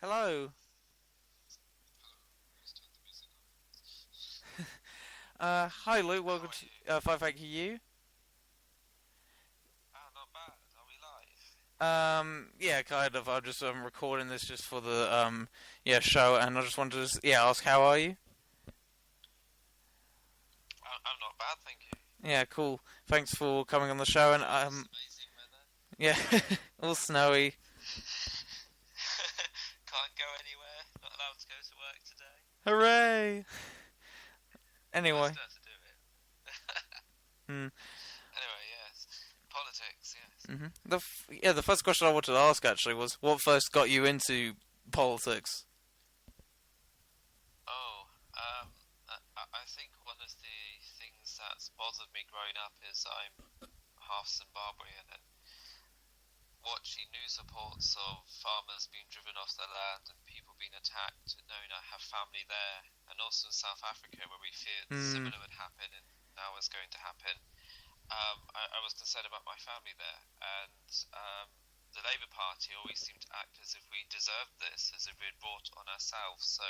Hello. Just turn the music Hi Luke. on. How Welcome are to you? Five Thank You. Ah, not bad. Are we live? Yeah, kind of. I'm just recording this just for the yeah show, and I just wanted to ask how are you? I'm not bad, thank you. Yeah, cool. Thanks for coming on the show, and It's amazing weather. yeah, all snowy. Can't go anywhere. Not allowed to go to work today. Hooray! But I Anyway, still have to do it. hmm, Anyway, yes. Politics, yes. the first question I wanted to ask actually was what first got you into politics? Oh, I think one of the things that's bothered me growing up is I'm half Zimbabwean, and watching news reports of farmers being driven off their land and people being attacked, and knowing I have family there, and also in South Africa where we feared Hmm. similar would happen and now is going to happen. I was concerned about my family there, and the Labour Party always seemed to act as if we deserved this, as if we had brought it on ourselves. So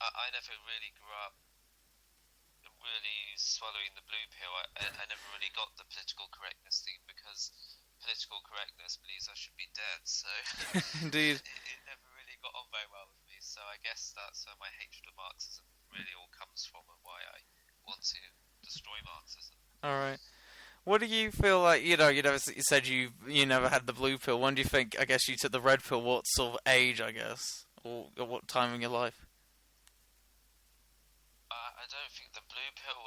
I never really grew up really swallowing the blue pill. I never really got the political correctness thing because political correctness believes I should be dead. So Indeed. it never really got on very well with me. So I guess that's where my hatred of Marxism really all comes from, and why I want to destroy Marxism. All right. What do you feel like? You said you never had the blue pill. When do you think? I guess you took the red pill. What sort of age? I guess, or at what time in your life? I don't think the blue pill.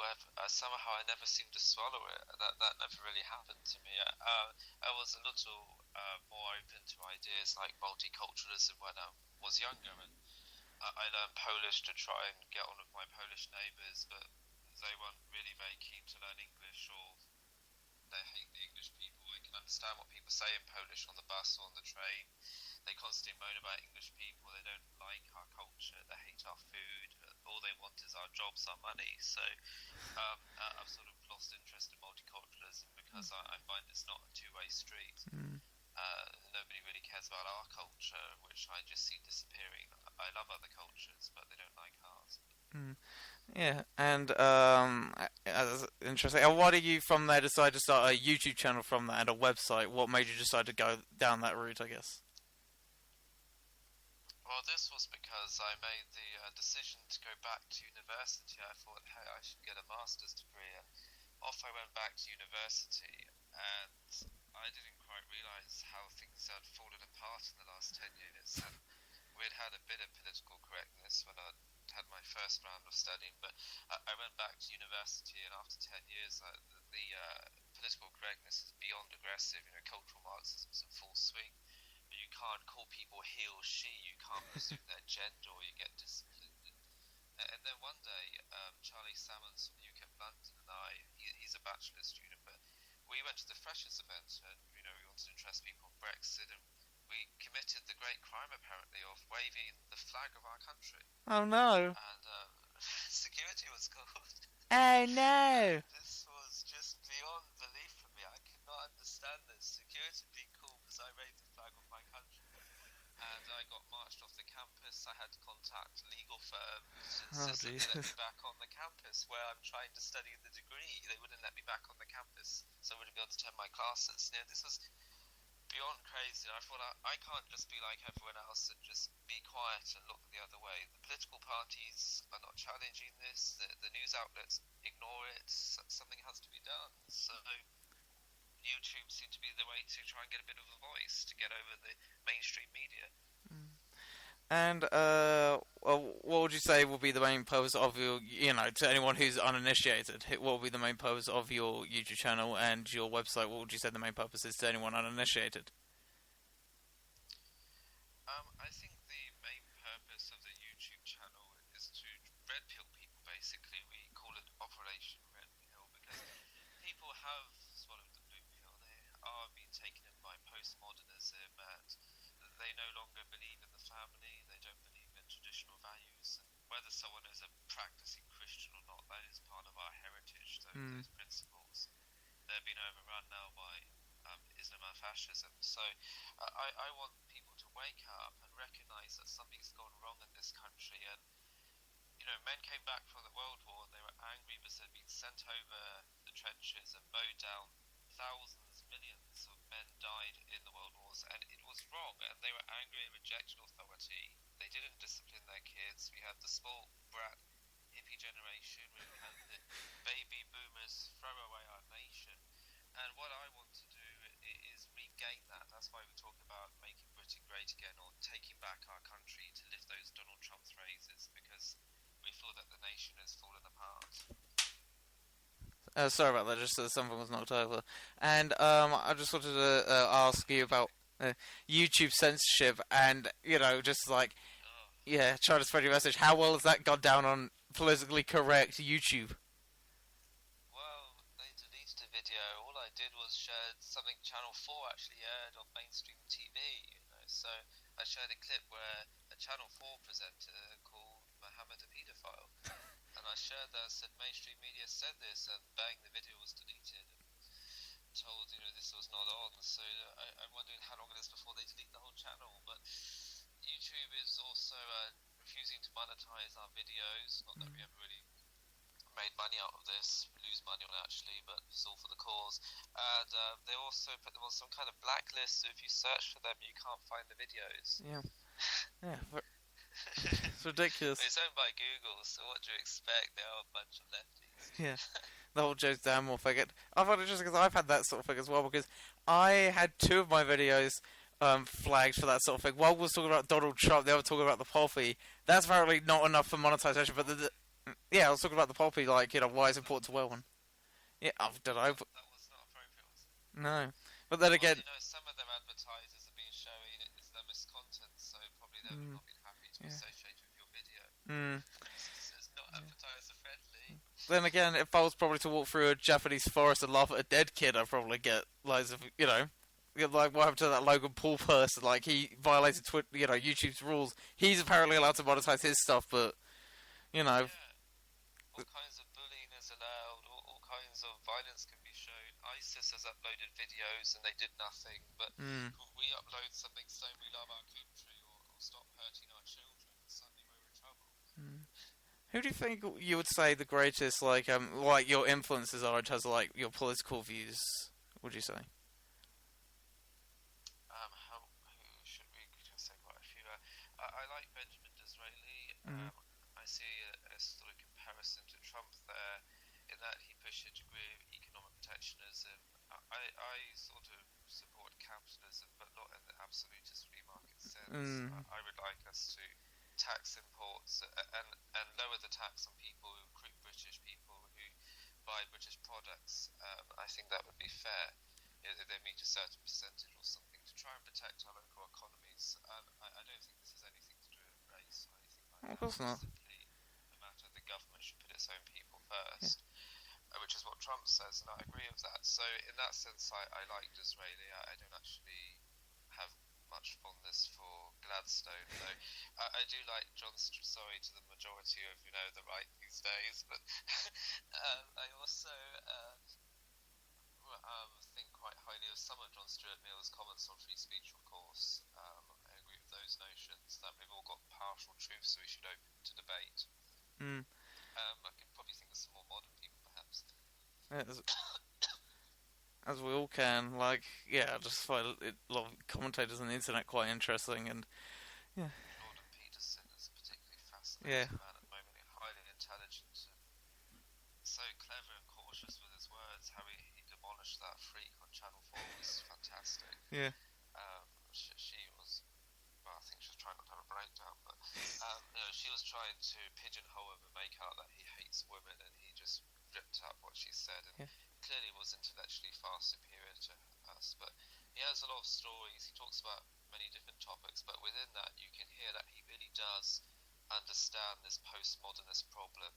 Somehow I never seemed to swallow it. That never really happened to me. I was a little more open to ideas like multiculturalism when I was younger, and I learned Polish to try and get on with my Polish neighbours, but they weren't really very keen to learn English, or they hate the English people. I can understand what people say in Polish on the bus or on the train. They constantly moan about English people. They don't like our culture. They hate our food. All they want is our jobs, our money. So I've sort of lost interest in multiculturalism because I find it's not a two-way street. Mm. Nobody really cares about our culture, which I just see disappearing. I love other cultures, but they don't like ours. Mm. Yeah, and that's interesting. And why did you from there decide to start a YouTube channel from that and a website? What made you decide to go down that route? I guess. Well, this was because I made the decision to go back to university. I thought, hey, I should get a master's degree. And off I went back to university, and I didn't quite realise how things had fallen apart in the last 10 years. And we'd had a bit of political correctness when I had my first round of studying, but I went back to university, and after 10 years, the political correctness is beyond aggressive. Cultural Marxism is in full swing. You can't call people he or she, you can't presume their gender, or you get disciplined. And then one day, Charlie Salmons from UCAM London and he's a bachelor student, but we went to the Freshers event, and we wanted to interest people in Brexit, and we committed the great crime apparently of waving the flag of our country, Oh no! and security was called. Oh no! This was just beyond belief for me. I could not understand this. Security being cool because I raised the flag of my country. And I got marched off the campus. I had to contact legal firms to Oh insist that they let me Jesus! back on the campus where I'm trying to study the degree. They wouldn't let me back on the campus, so I wouldn't be able to attend my classes. This was beyond crazy. I thought I can't just be like everyone else and just be quiet and look the other way. The political parties are not challenging this. The news outlets ignore it. Something has to be done. So YouTube seemed to be the way to try and get a bit of a voice to get over the mainstream media. And what would you say will be the main purpose of to anyone who's uninitiated, what will be the main purpose of your YouTube channel and your website? What would you say the main purpose is to anyone uninitiated? I think the main purpose of the YouTube channel is to red pill people. Basically, we call it Operation Red Pill because people have swallowed the blue pill. They are being taken in by postmodernism, and they no longer believe in the family. They don't believe in traditional values. And whether someone is a practicing Christian or not, that is part of our heritage. Mm. Those principles. They're being overrun now by Islam and fascism. So I want people to wake up and recognise that something's gone wrong in this country. And men came back from the World War and they were angry because they'd been sent over the trenches and mowed down. Thousands, millions of men died in the World Wars, and it was wrong. And they were angry and rejected authority. They didn't discipline their kids. We had the small brat hippie generation. We had the baby boomers throw away our nation. And what I want to do is regain that. That's why we talk about making Britain great again, or taking back our country, to lift those Donald Trump phrases, because we feel that the nation has fallen apart. Sorry about that. Just something was knocked over, and I just wanted to ask you about YouTube censorship, and just like Oh, trying to spread your message. How well has that gone down on politically correct YouTube? well, they deleted a video. All I did was share something Channel 4 actually aired on mainstream TV. So I shared a clip where a Channel 4 presenter called Mohammed a paedophile. And I shared that, said mainstream media said this, and bang, the video was deleted. Told this was not on. So I'm wondering how long it is before they delete the whole channel. But YouTube is also refusing to monetize our videos. Not that we ever really made money out of this. We lose money on it actually, but it's all for the cause. And they also put them on some kind of blacklist, so if you search for them, you can't find the videos. Yeah, yeah, but it's ridiculous. It's owned by Google, so what do you expect? They are a bunch of lefties. Yeah, the whole Joe's Danmore thing. I find it just because I've had that sort of thing as well. Because I had two of my videos flagged for that sort of thing. One was talking about Donald Trump, the other talking about the poppy. That's apparently not enough for monetization. But yeah, I was talking about the poppy, like why it's important to wear one. Yeah, I don't know. But, That was not appropriate, was it? no, but then again, Well, some of their advertisers have been showing Islamist content, so probably they would not be happy to be yeah. associated with your video. Mm. It's not advertiser friendly. Then again, if I was probably to walk through a Japanese forest and laugh at a dead kid, I'd probably get loads of, like what happened to that Logan Paul person? Like he violated YouTube's rules. He's apparently allowed to monetize his stuff, but Yeah. All kinds of bullying is allowed, all kinds of violence can be shown. ISIS has uploaded videos and they did nothing, but if we upload something saying we love our country, or stop hurting our children, suddenly we're in trouble. who do you think you would say the greatest like your influences are in terms of like your political views? Would you say? Who should we say? Quite a few. I like Benjamin Disraeli. Mm. I see a sort of comparison to Trump there, in that he pushed a degree of economic protectionism. I sort of support capitalism, but not in the absolutist free market sense. I would like us to tax imports and lower the tax on people who recruit British people who buy British products. I think that would be fair. They meet a certain percentage or something to try and protect our local economies. I don't think this has anything to do with race or anything like Of that. course not. It's simply a matter of the government should put its own people first, which is what Trump says, and I agree with that. So in that sense, I like Disraeli. I don't actually have much fondness for Gladstone, though. I do like sorry to the majority of the right these days, but I also think quite highly of some of John Stuart Mill's comments on free speech, of course. I agree with those notions that we've all got partial truth, so we should open to debate. I could probably think of some more modern people, perhaps. As we all can, I just find a lot of commentators on the internet quite interesting, and Jordan Peterson is a particularly fascinating man at the moment, highly intelligent, and so clever and cautious with his words. How he demolished that freak on Channel 4 was fantastic. yeah, She was, well, I think she was trying not to have a breakdown, but she was trying to pigeonhole him and make out that he hates women, and he just ripped up what she said, and clearly was intellectually far superior to us. But he has a lot of stories. He talks about many different topics, but within that you can hear that he really does understand this postmodernist problem,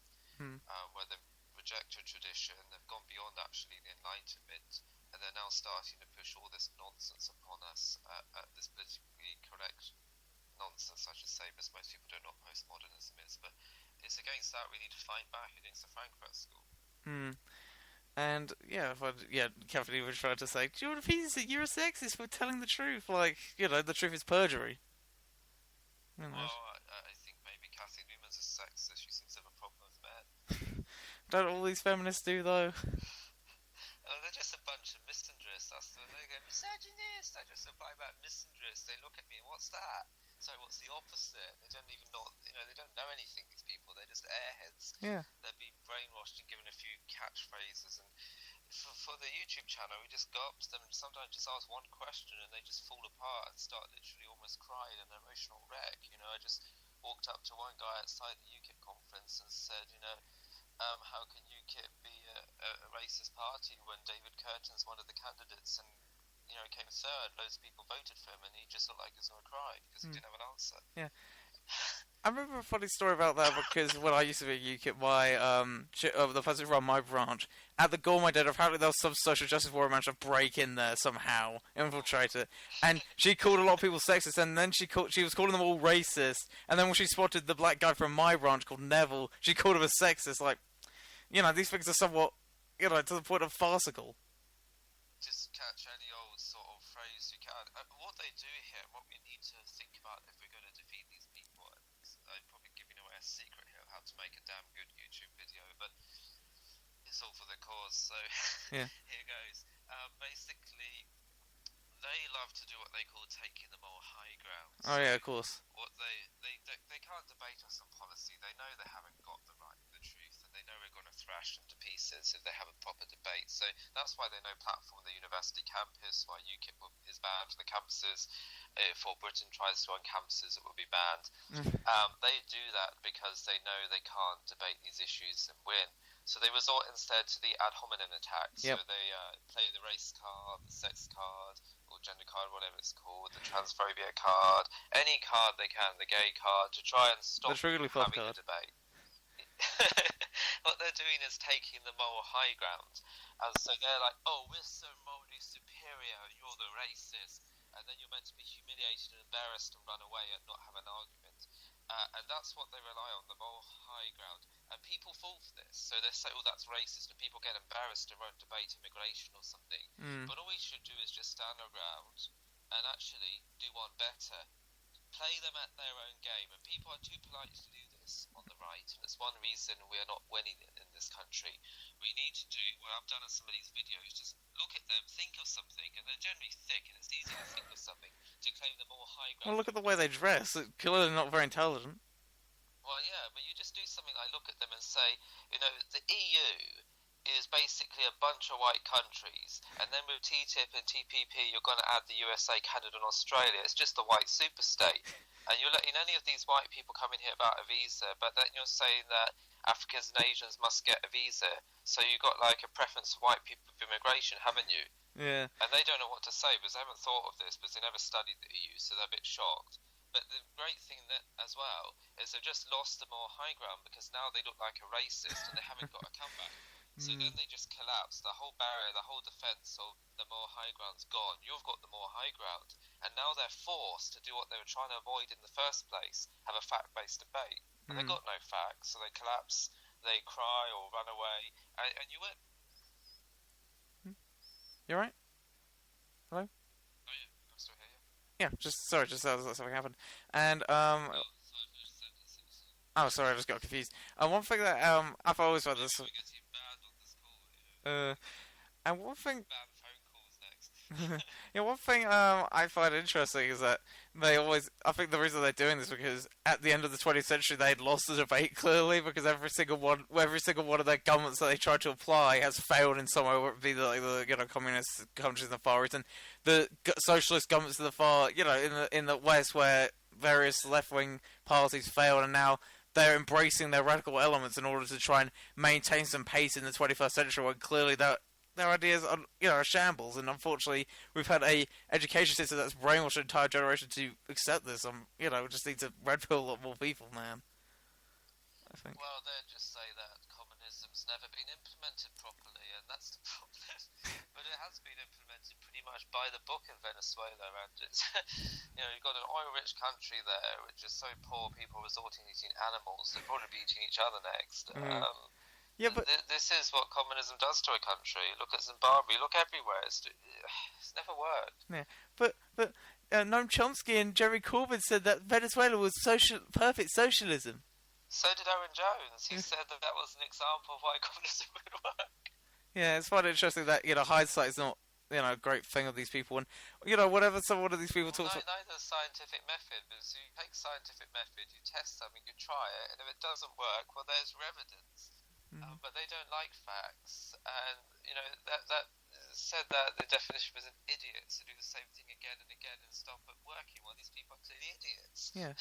where they've rejected tradition, they've gone beyond actually the Enlightenment, and they're now starting to push all this nonsense upon us, this politically correct nonsense, I should say, because most people don't know what postmodernism is, but it's against that we need to fight back against the Frankfurt School. And Kathleen was trying to say, Jordan Peterson, you're a sexist for telling the truth. Like, the truth is perjury. You know, Well, I think maybe Kathy Newman's a sexist. She seems to have a problem with men. don't all these feminists do though? They're just a bunch of misandrists. That's the they go misogynist. I just reply about misandrist. They look at me, what's that? So what's the opposite? They don't even know. They don't know anything. These people, they're just airheads. Yeah. They're being brainwashed and given a few catchphrases. And for the YouTube channel, we just go up to them and sometimes just ask one question, and they just fall apart and start literally almost crying in an emotional wreck. I just walked up to one guy outside the UKIP conference and said, how can UKIP be a racist party when David Curtin's one of the candidates and came third? Loads of people voted for him, and he just looked like he was going to cry because he didn't have an answer. Yeah. I remember a funny story about that because when I used to be at UKIP, the person who ran my branch, at the Gourmet Dinner, apparently there was some social justice warrior managed to break in there somehow, infiltrate it, and she called a lot of people sexist, and then she was calling them all racist, and then when she spotted the black guy from my branch called Neville, she called him a sexist. Like, these things are somewhat, to the point of farcical. Just catch any old sort of phrase you can. What they do here, and what we need to think about if we're going to defeat these people, I'm probably giving away a secret here of how to make a damn good YouTube video, but it's all for the cause, so Yeah. here goes. Basically, they love to do what they call taking the more high ground. Oh yeah, of course. What they can't debate us on policy. They know they haven't got the truth, and they know we're going to thrash them to pieces if they have a proper debate. So that's why they no platform the university campus, why UKIP is banned from the campuses. If Britain tries to run campuses, it will be banned. They do that because they know they can't debate these issues and win. So they resort instead to the ad hominem attack. Yep. So they play the race card, the sex card, or gender card, whatever it's called, the transphobia card, any card they can, the gay card, to try and stop having a debate. What they're doing is taking the moral high ground. And so they're like, oh, we're so morally superior, and you're the racist. And then you're meant to be humiliated and embarrassed and run away and not have an argument. And that's what they rely on, the moral high ground. And people fall for this. So they say, oh, that's racist, and people get embarrassed and won't debate immigration or something. But all we should do is just stand our ground and actually do one better. Play them at their own game. And people are too polite to do this on the right. And it's one reason we are not winning in this country. We need to do what I've done in some of these videos. Just look at them, think of something, and they're generally thick, and it's easy to think of something to claim the more high ground. Well, look at the way they dress. It's clearly not very intelligent. Well, yeah, but you just do something like look at them and say, the EU is basically a bunch of white countries, and then with TTIP and TPP, you're going to add the USA, Canada, and Australia. It's just a white superstate. And you're letting any of these white people come in here without a visa, but then you're saying that Africans and Asians must get a visa. So you've got like a preference for white people for immigration, haven't you? Yeah. And they don't know what to say because they haven't thought of this, because they never studied the EU, so they're a bit shocked. But the great thing that as well is they've just lost the more high ground because now they look like a racist and they haven't got a comeback. So then they just collapse. The whole barrier, the whole defence of the more high ground's gone. You've got the more high ground. And now they're forced to do what they were trying to avoid in the first place, have a fact-based debate. And they've got no facts, so they collapse, they cry or run away, and you win. You alright? Hello? Oh yeah, I'm still here. Yeah, just something happened. And oh, sorry, I just got confused. One thing that I've always found this. And one thing. Bad phone calls next. Yeah, one thing I find interesting is that I think the reason they're doing this is because at the end of the 20th century they'd lost the debate clearly because every single one of their governments that they tried to apply has failed in some way, whether it be the communist countries in the Far East and the socialist governments in the far in the West where various left wing parties failed, and now they're embracing their radical elements in order to try and maintain some pace in the 21st century when clearly their ideas are shambles, and unfortunately we've had a education system that's brainwashed an entire generation to accept this. We just need to red pill a lot more people, man. I think. Well, they'll just say that communism's never been implemented properly, and that's the problem. But it has been implemented pretty much by the book in Venezuela, and it's you've got an oil-rich country there, which is so poor, people resorting to eating animals. They'll probably be eating each other next. Yeah, but this is what communism does to a country. Look at Zimbabwe. Look everywhere. It's never worked. Yeah, but Noam Chomsky and Jerry Corbyn said that Venezuela was perfect socialism. So did Owen Jones. He said that that was an example of why communism would work. Yeah, it's quite interesting that hindsight is not a great thing of these people, and whatever some one of these people Well, talks. neither scientific method, because you take scientific method, you test something, you try it, and if it doesn't work, well, there's your evidence. But they don't like facts, and that said that the definition was an idiot to do the same thing again and again and stop it working. Well, these people are clearly idiots. Yeah.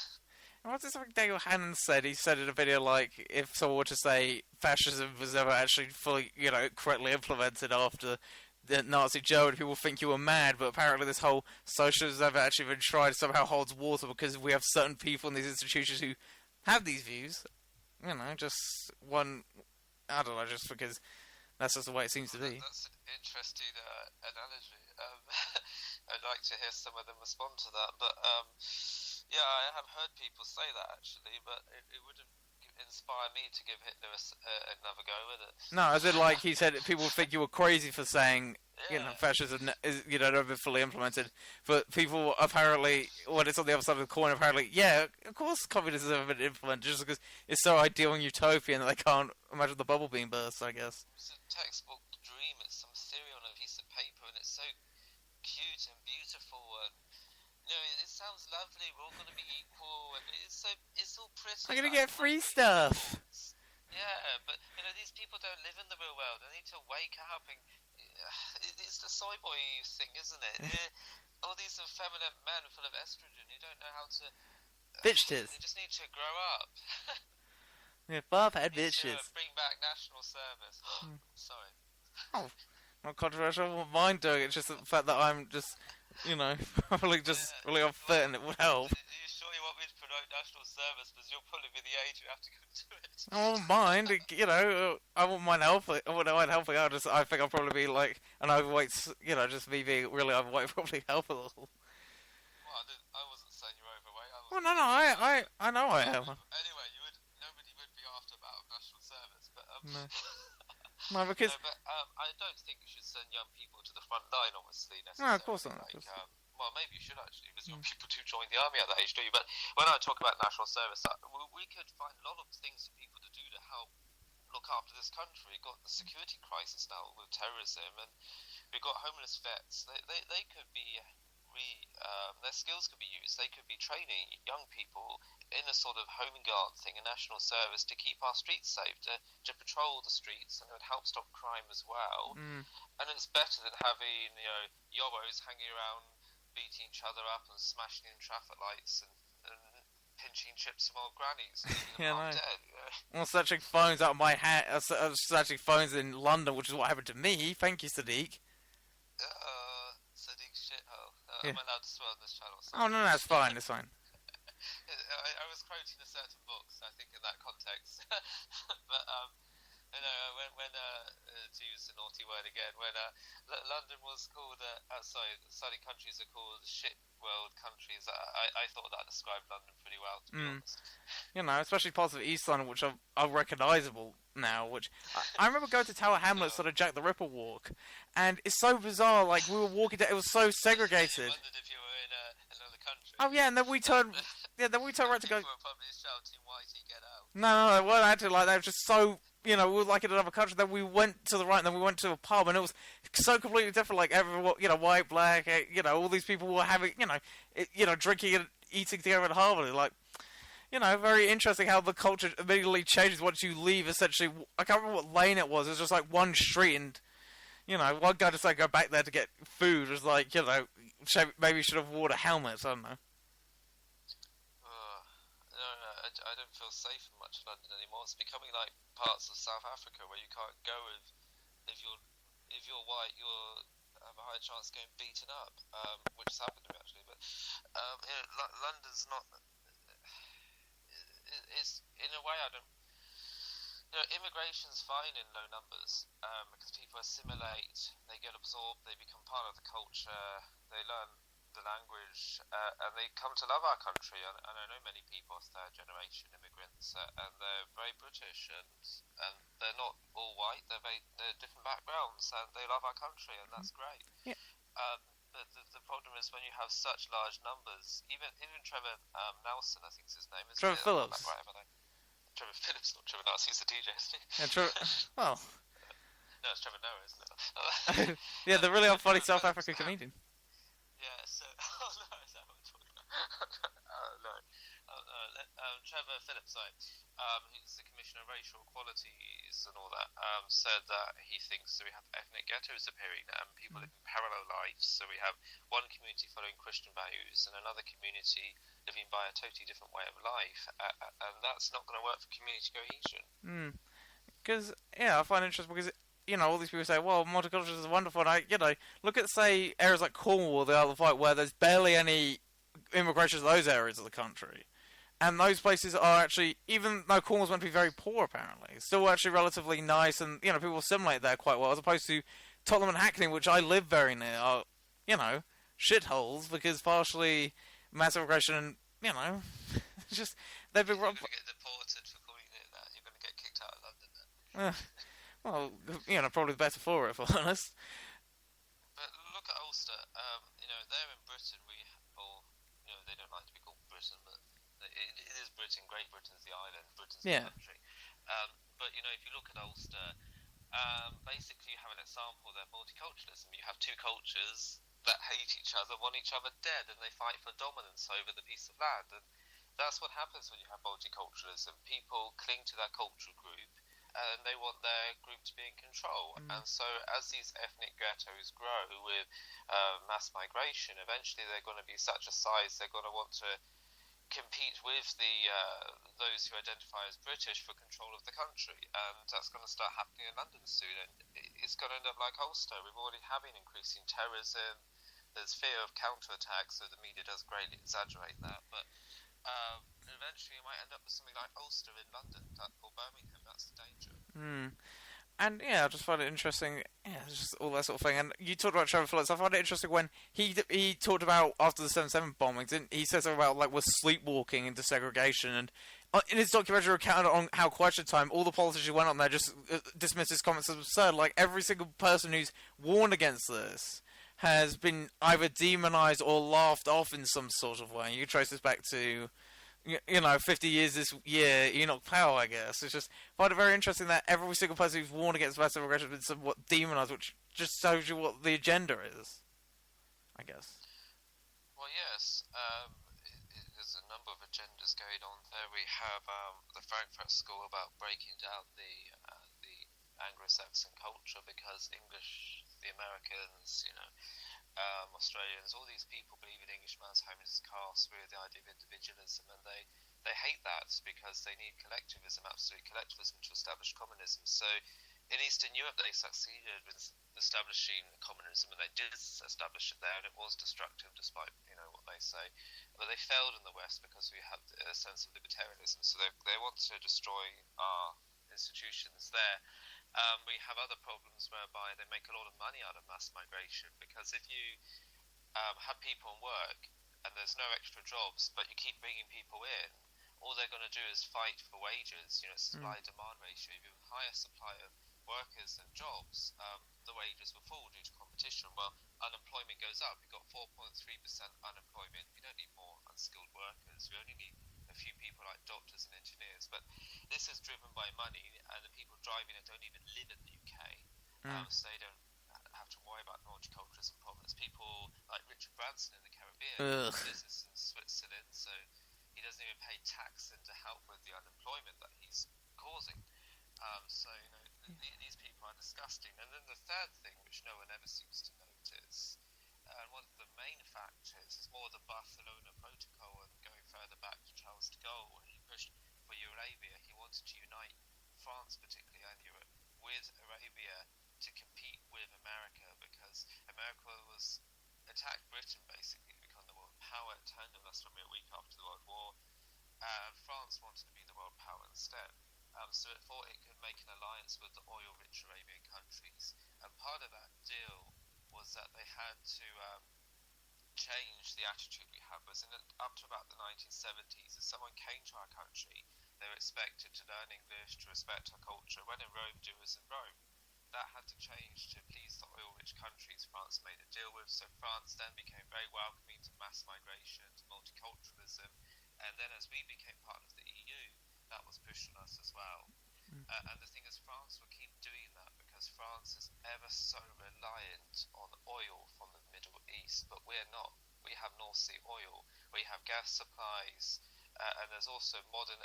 And what's something Daniel Hannan said? He said in a video, like, if someone were to say fascism was ever actually fully, correctly implemented after the Nazi Germany, people think you were mad, but apparently this whole socialism has ever actually been tried somehow holds water because we have certain people in these institutions who have these views. Just one, I don't know, just because that's just the way it seems to be. That's an interesting analogy. I'd like to hear some of them respond to that, but yeah, I have heard people say that actually, but it wouldn't inspire me to give Hitler another go with it. No, as in, like he said, people think you were crazy for saying, fascism is, never been fully implemented. But people apparently, when it's on the other side of the coin, apparently, yeah, of course communism has never been implemented, just because it's so ideal and utopian that they can't imagine the bubble being burst, I guess. It's a textbook dream, it's some theory on a piece of paper, and it's so cute and beautiful, and it sounds lovely. We're all going to be equal, and it's all pretty. I'm gonna get free stuff. Yeah, but these people don't live in the real world. They need to wake up, and it's the soy boy thing, isn't it? All these effeminate men full of estrogen who don't know how to. Bitches. They just need to grow up. Yeah, Bob had bitches. Bring back national service. Sorry. Oh, not controversial. I wouldn't mind doing it. It's just the fact that I'm just. Probably just really unfit, and it would help. Are you sure you want me to promote national service? Because you'll probably be the age you have to go do it. I wouldn't mind, I wouldn't mind helping. I wouldn't mind helping out. I think I'll probably be like an overweight, just me being really overweight probably help a little. Well, I wasn't saying you're overweight. Well, no, I know I am. Anyway, nobody would be after about national service, but No. No, because I don't think you should send young people to the front line, obviously. No, of course not. Well, maybe you should actually, because young people do join the army at that age, do you? But when I talk about national service, we could find a lot of things for people to do to help look after this country. We've got the security crisis now with terrorism, and we've got homeless vets. They could be their skills could be used. They could be training young people in a sort of home guard thing, a national service, to keep our streets safe, to patrol the streets, and it would help stop crime as well. And it's better than having yobos hanging around beating each other up and smashing in traffic lights and pinching chips from old grannies. Dead, Well, searching phones out of my hat, searching phones in London, which is what happened to me. Thank you, Sadiq. Sadiq shithole. I'm allowed to swear on this channel. So. Oh no, that's fine. It's fine. I was quoting a certain books, I think, in that context. But when to use the naughty word again, when London was called, sunny countries are called shit world countries. I thought that described London pretty well, to be honest. Especially parts of East London, which are recognisable now. Which I remember going to Tower Hamlets on a Jack the Ripper walk, and it's so bizarre. Like we were walking, it was so segregated. I wondered if you were in another country. Oh yeah, and then we turned. Yeah, then we turned right to go. People were probably shouting, "Whitey, get out!" No, it wasn't actually like that. It was just so. We were like in another country. Then we went to the right, and then we went to a pub, and it was so completely different. Like everyone, white, black, all these people were having, drinking and eating together in harmony. Like, very interesting how the culture immediately changes once you leave. Essentially, I can't remember what lane it was. It was just like one street, and one guy decided to go back there to get food. It was like, maybe you should have worn a helmet. I don't know. I don't feel safe in much of London anymore. It's becoming like parts of South Africa where you can't go if you're white, you'll have a higher chance of getting beaten up, which has happened to me actually. But London's not. It's in a way I don't. Immigration's fine in low numbers because people assimilate, they get absorbed, they become part of the culture, they learn the language, and they come to love our country. And I know many people are third-generation immigrants, and they're very British, and they're not all white. They're different backgrounds, and they love our country, and that's great. Yeah. But the problem is when you have such large numbers. Even Trevor Nelson, I think is his name, isn't Trevor it? I've got that Phillips. right, haven't I? Trevor Phillips, not Trevor Nelson. He's the DJ, isn't he? Yeah, Trevor. Well, No, it's Trevor Noah, isn't it? yeah, the really funny Trevor South Phillips. African comedian. Yeah. So, oh no, is that what I'm talking about? Oh no. Trevor Phillips, sorry, who's the Commissioner of Racial Equalities and all that, said that he thinks that we have ethnic ghettos appearing and people living parallel lives. So we have one community following Christian values and another community living by a totally different way of life, and that's not going to work for community cohesion. Because yeah, I find it interesting because all these people say, "Well, multiculturalism is wonderful," and look at say areas like Cornwall, the Isle of Wight, where there's barely any immigration to those areas of the country. And those places are actually, even though Cornwall's meant to be very poor, apparently, it's still actually relatively nice, and people assimilate there quite well, as opposed to Tottenham and Hackney, which I live very near, are shitholes because partially mass immigration and it's just they've been. You're going to get deported for calling it that. You're going to get kicked out of London then. Well, probably better for it, if I'm honest. But look at Ulster. There in Britain, they don't like to be called Britain, but it is Britain. Great Britain's the island. Britain's the Yeah. country. But if you look at Ulster, basically you have an example there of multiculturalism. You have two cultures that hate each other, want each other dead, and they fight for dominance over the piece of land. And that's what happens when you have multiculturalism. People cling to their cultural group and they want their group to be in control. And so as these ethnic ghettos grow with mass migration, eventually they're going to be such a size they're going to want to compete with those who identify as British for control of the country, and that's going to start happening in London soon. And it's going to end up like Ulster. We've already having increasing terrorism. There's fear of counterattacks, so the media does greatly exaggerate that. But eventually, you might end up with something like Ulster in London or Birmingham. That's the danger. And yeah, I just find it interesting. Yeah, it's just all that sort of thing. And you talked about Trevor Phillips. I find it interesting when he talked about after the 7/7 bombings. He said something about like we're sleepwalking into segregation. And in his documentary recounted on How Question Time, all the politicians who went on there just dismissed his comments as absurd. Like every single person who's warned against this has been either demonized or laughed off in some sort of way. You trace this back to 50 years this year, Enoch Powell, I guess. It's just, I find it very interesting that every single person who's warned against massive aggression has been somewhat demonized, which just shows you what the agenda is, I guess. Well, yes, there's a number of agendas going on there. We have the Frankfurt School about breaking down the Anglo-Saxon culture because English, the Americans, Australians, all these people believe in Englishman's home is caste with the idea of individualism, and they hate that because they need collectivism, absolute collectivism, to establish communism. So in Eastern Europe, they succeeded with establishing communism, and they did establish it there, and it was destructive, despite what they say. But they failed in the West because we have a sense of libertarianism. So they want to destroy our institutions there. We have other problems whereby they make a lot of money out of mass migration, because if you have people in work and there's no extra jobs, but you keep bringing people in, all they're going to do is fight for wages. Supply-demand ratio. If you have a higher supply of workers and jobs, the wages will fall due to competition. Well, unemployment goes up. We've got 4.3% unemployment. We don't need more unskilled workers. We only need a few people like doctors and engineers. But this is driven by money, and the people driving it don't even live in the UK, so they don't have to worry about multiculturalism problems. People like Richard Branson in the Caribbean, business in Switzerland, so he doesn't even pay tax in to help with the unemployment that he's causing. These people are disgusting. And then the third thing, which no one ever seems to notice, and one of the main factors is more the Barcelona Protocol, and going further back to Charles de Gaulle, when he pushed for Eurasia. He wanted to unite France, particularly, and Europe with Arabia to compete with America, because America was attacked Britain basically to become the world power. It turned on us from a week after the World War, and France wanted to be the world power instead. So it thought it could make an alliance with the oil-rich Arabian countries, and part of that deal was that they had to change the attitude we have. Was up to about the 1970s, if someone came to our country, they were expected to learn English, to respect our culture. When in Rome, do as in Rome. that had to change to please the oil-rich countries France made a deal with. So France then became very welcoming to mass migration, to multiculturalism, and then as we became part of the EU, that was pushed on us as well. And the thing is, France will keep doing that because France is ever so reliant on oil from the Middle East, but we're not. We have North Sea oil, we have gas supplies, and there's also modern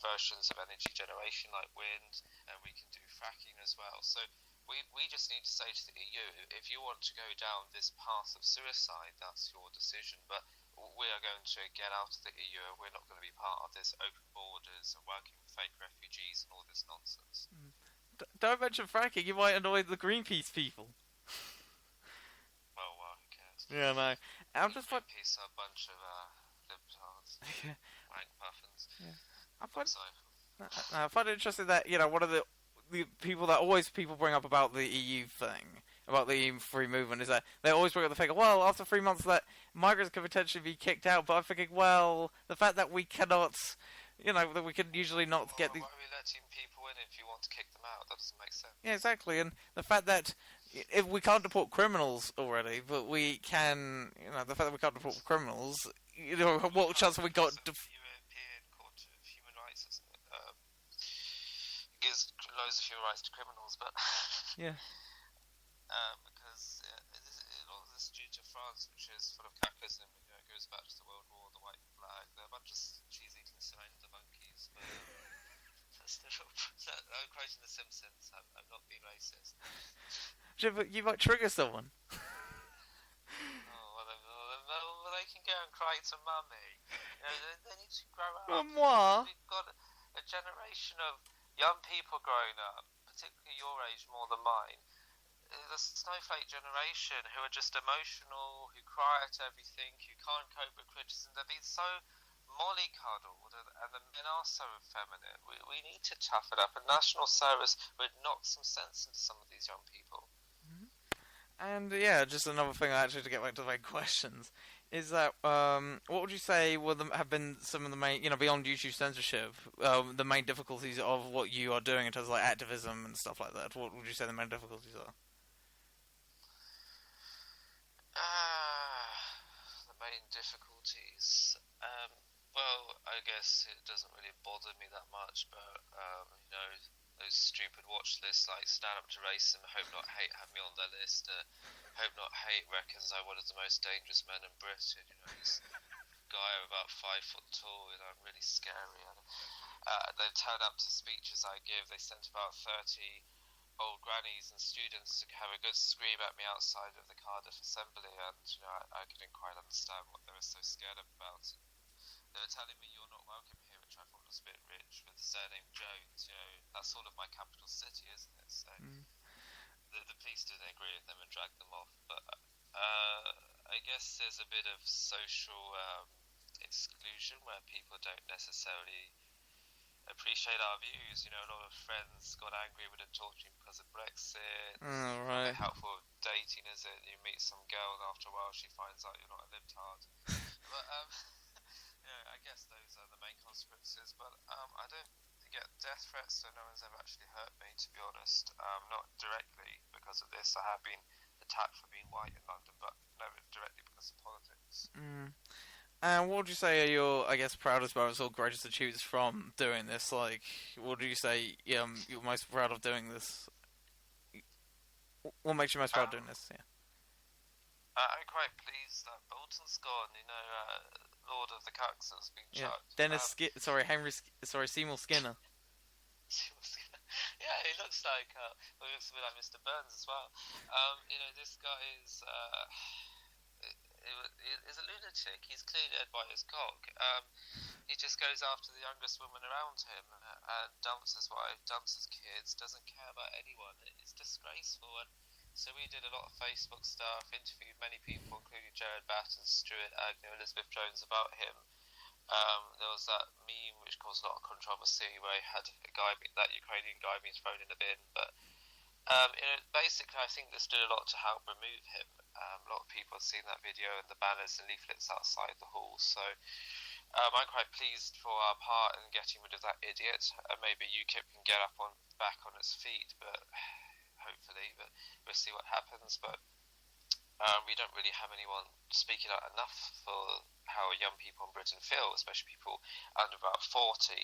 versions of energy generation like wind, and we can do fracking as well. So we just need to say to the EU, if you want to go down this path of suicide, that's your decision, but we are going to get out of the EU, and we're not going to be part of this open borders and working with fake refugees and all this nonsense. Don't mention fracking. You might annoy the Greenpeace people. Well, who cares? Yeah, no. I'm just like, Greenpeace are a bunch of libtards, wank puffins. yeah. So, I find it interesting that one of the people that always people bring up about the EU thing, about the EU free movement, is that they always bring up the fact, well, after 3 months that migrants could potentially be kicked out. But I'm thinking, well, the fact that we cannot, that we can usually not get these. Why are we letting people in if you want to kick them out? That doesn't make sense. Yeah, exactly, and the fact that if we can't deport criminals already, but we can, the fact that we can't deport criminals, what chance have we got? The European Court of Human Rights, isn't it? Gives loads of human rights to criminals, but Yeah. because a lot of this is due to France, which is full of capitalism. It goes back to the World War, the white flag. They're a bunch of cheese-eating surrender monkeys. But that's I'm quoting The Simpsons. I'm not being racist. Yeah, but you might trigger someone. Well, they can go and cry to mummy. They need to grow up. Moi. We've got a generation of young people growing up, particularly your age more than mine, the snowflake generation, who are just emotional, who cry at everything, who can't cope with criticism. They've been so mollycoddled, and the men are so effeminate. We need to toughen up, and national service would knock some sense into some of these young people. And yeah, just another thing actually to get back to the main questions is that what would you say have been some of the main, beyond YouTube censorship, the main difficulties of what you are doing in terms of like activism and stuff like that? What would you say the main difficulties are? The main difficulties. Well, I guess it doesn't really bother me that much, but those stupid watch lists like Stand Up to Racism, Hope Not Hate have me on their list. Hope Not Hate reckons I'm one of the most dangerous men in Britain. This guy about 5 foot tall, I'm really scary. They turn up to speeches I give. They sent about 30 old grannies and students to have a good scream at me outside of the Cardiff Assembly, and I couldn't quite understand what they were so scared about. They were telling me you're not welcome here, which I thought was a bit rich, with the surname Jones. That's sort of my capital city, isn't it? So the police didn't agree with them and dragged them off. But I guess there's a bit of social exclusion where people don't necessarily appreciate our views. A lot of friends got angry with it talking because of Brexit. Right. How helpful dating is it? You meet some girl and after a while she finds out you're not a libtard. But I guess those are the main consequences. But I don't get death threats, so no one's ever actually hurt me, to be honest. Not directly because of this. I have been attacked for being white in London, but never directly because of politics. And what would you say are your, I guess, proudest moments or greatest achievements from doing this? Like, what do you say you're most proud of doing this? What makes you most proud of doing this? Yeah. I'm quite pleased that Bolton's gone. Lord of the Cucks has been chucked. Dennis, Seymour Skinner. Yeah, he looks like he looks a bit like Mr. Burns as well. This guy is a lunatic. He's clearly led by his cock. He just goes after the youngest woman around him and dumps his wife, dumps his kids, doesn't care about anyone. It's disgraceful. And so we did a lot of Facebook stuff, interviewed many people, including Jared Batten, Stuart Agnew, Elizabeth Jones, about him. There was that meme which caused a lot of controversy where he had that Ukrainian guy being thrown in a bin. But basically, I think this did a lot to help remove him. A lot of people have seen that video and the banners and leaflets outside the hall. So I'm quite pleased for our part in getting rid of that idiot. Maybe UKIP can get back on its feet, but hopefully, but we'll see what happens. But we don't really have anyone speaking out enough for how young people in Britain feel, especially people under about 40,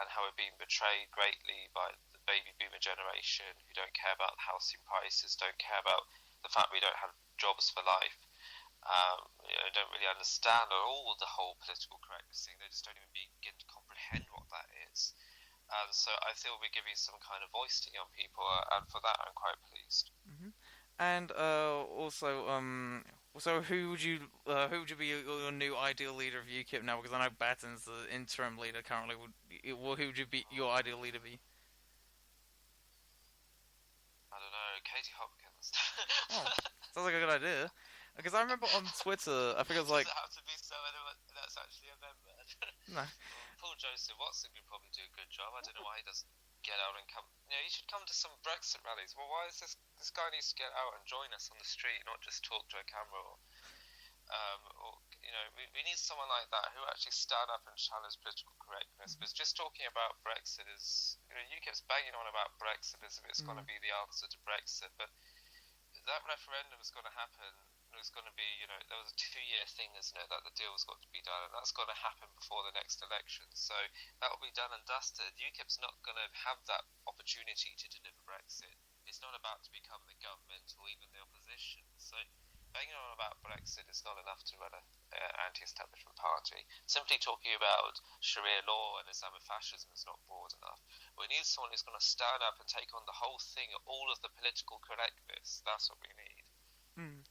and how we're being betrayed greatly by the baby boomer generation who don't care about housing prices, don't care about the fact we don't have jobs for life. Don't really understand at all the whole political correctness thing. They just don't even begin to comprehend what that is. And so I feel we're giving some kind of voice to young people, and for that I'm quite pleased. Hmm. And also, so who would you be your new ideal leader of UKIP now? Because I know Batten's the interim leader currently. Who would you be your ideal leader be? I don't know, Katie Hopkins. Oh, sounds like a good idea. Because I remember on Twitter, I think it was Does like, it have to be someone that's actually a member? no, Well, Paul Joseph Watson could probably do a good job. I don't know why he doesn't get out and come. He should come to some Brexit rallies. Well, why is this guy needs to get out and join us on the street, not just talk to a camera we need someone like that who actually stand up and challenge political correctness. Because just talking about Brexit is, UKIP's banging on about Brexit as if it's going to be the answer to Brexit, but that referendum is going to happen. It's going to be, there was a 2-year thing, isn't it, that the deal's got to be done, and that's going to happen before the next election. So that will be done and dusted. UKIP's not going to have that opportunity to deliver Brexit. It's not about to become the government or even the opposition. So banging on about Brexit is not enough to run an anti-establishment party. Simply talking about Sharia law and Islamic fascism is not broad enough. We need someone who's going to stand up and take on the whole thing, all of the political correctness. That's what we need.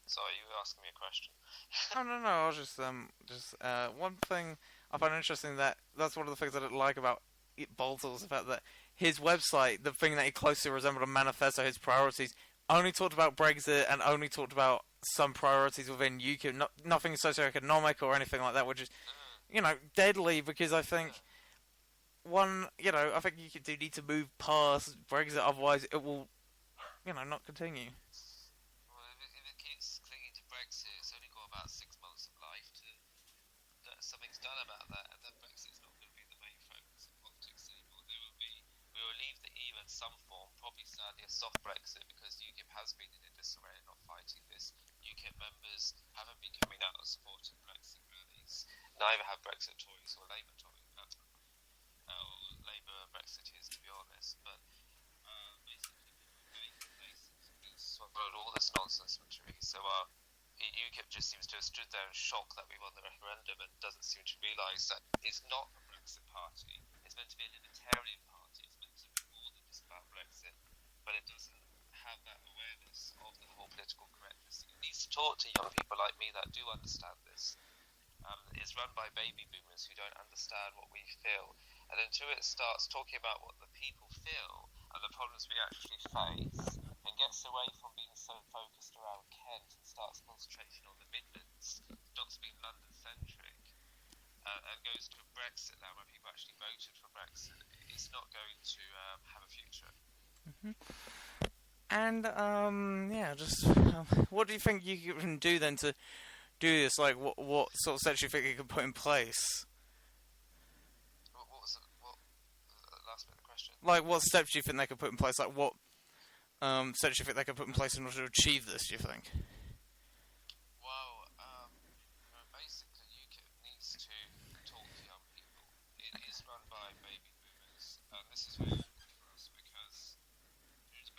Sorry, you were asking me a question. oh no, I was just one thing I find interesting that's one of the things I don't like about Bolt's the fact that his website, the thing that he closely resembled a manifesto, his priorities, only talked about Brexit and only talked about some priorities within UKIP, nothing socioeconomic or anything like that, which is, deadly because I think I think UKIP do need to move past Brexit, otherwise it will, not continue. Well, if it keeps clinging to Brexit, it's only got about 6 months of life to something's done about that, and then Brexit's not going to be the main focus of politics anymore. We will leave the EU in some form, probably sadly a soft Brexit, because UKIP has been in a disarray and not fighting this. UKIP members haven't been coming out and supporting Brexit rallies. Neither have Brexit Tories or Labour Tories, or Labour Brexiteers, to be honest. But basically, people are going places and swallowed all this nonsense from Theresa. UKIP just seems to have stood there in shock that we won the referendum and doesn't seem to realise that it's not a Brexit party. It's meant to be a libertarian party. It's meant to be more than just about Brexit, but it doesn't have that awareness of the whole political correctness. It needs to talk to young people like me that do understand this. It's run by baby boomers who don't understand what we feel, and until it starts talking about what the people feel and the problems we actually face, and gets away from being so focused around Kent and starts concentrating on the Midlands, stops being London-centric, and goes to Brexit now, where people actually voted for Brexit, it's not going to have a future. And just what do you think you can do then to do this? Like, what sort of steps do you think you could put in place? What was the last bit of the question? Like, what steps do you think they could put in place? Like, what steps do you think they could put in place in order to achieve this? Do you think? Well, basically, UKIP needs to talk to young people. It is run by baby boomers, and this is very awkward for us because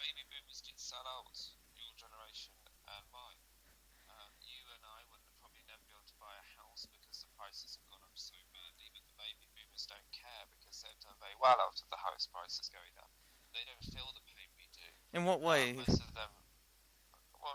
baby boomers did sell out your generation and mine. You and I would probably never be able to buy a house because the prices have gone up so badly, but the baby boomers don't care because they've done very well out of the house prices going up. They don't feel the pain we do. In what way? Most of them,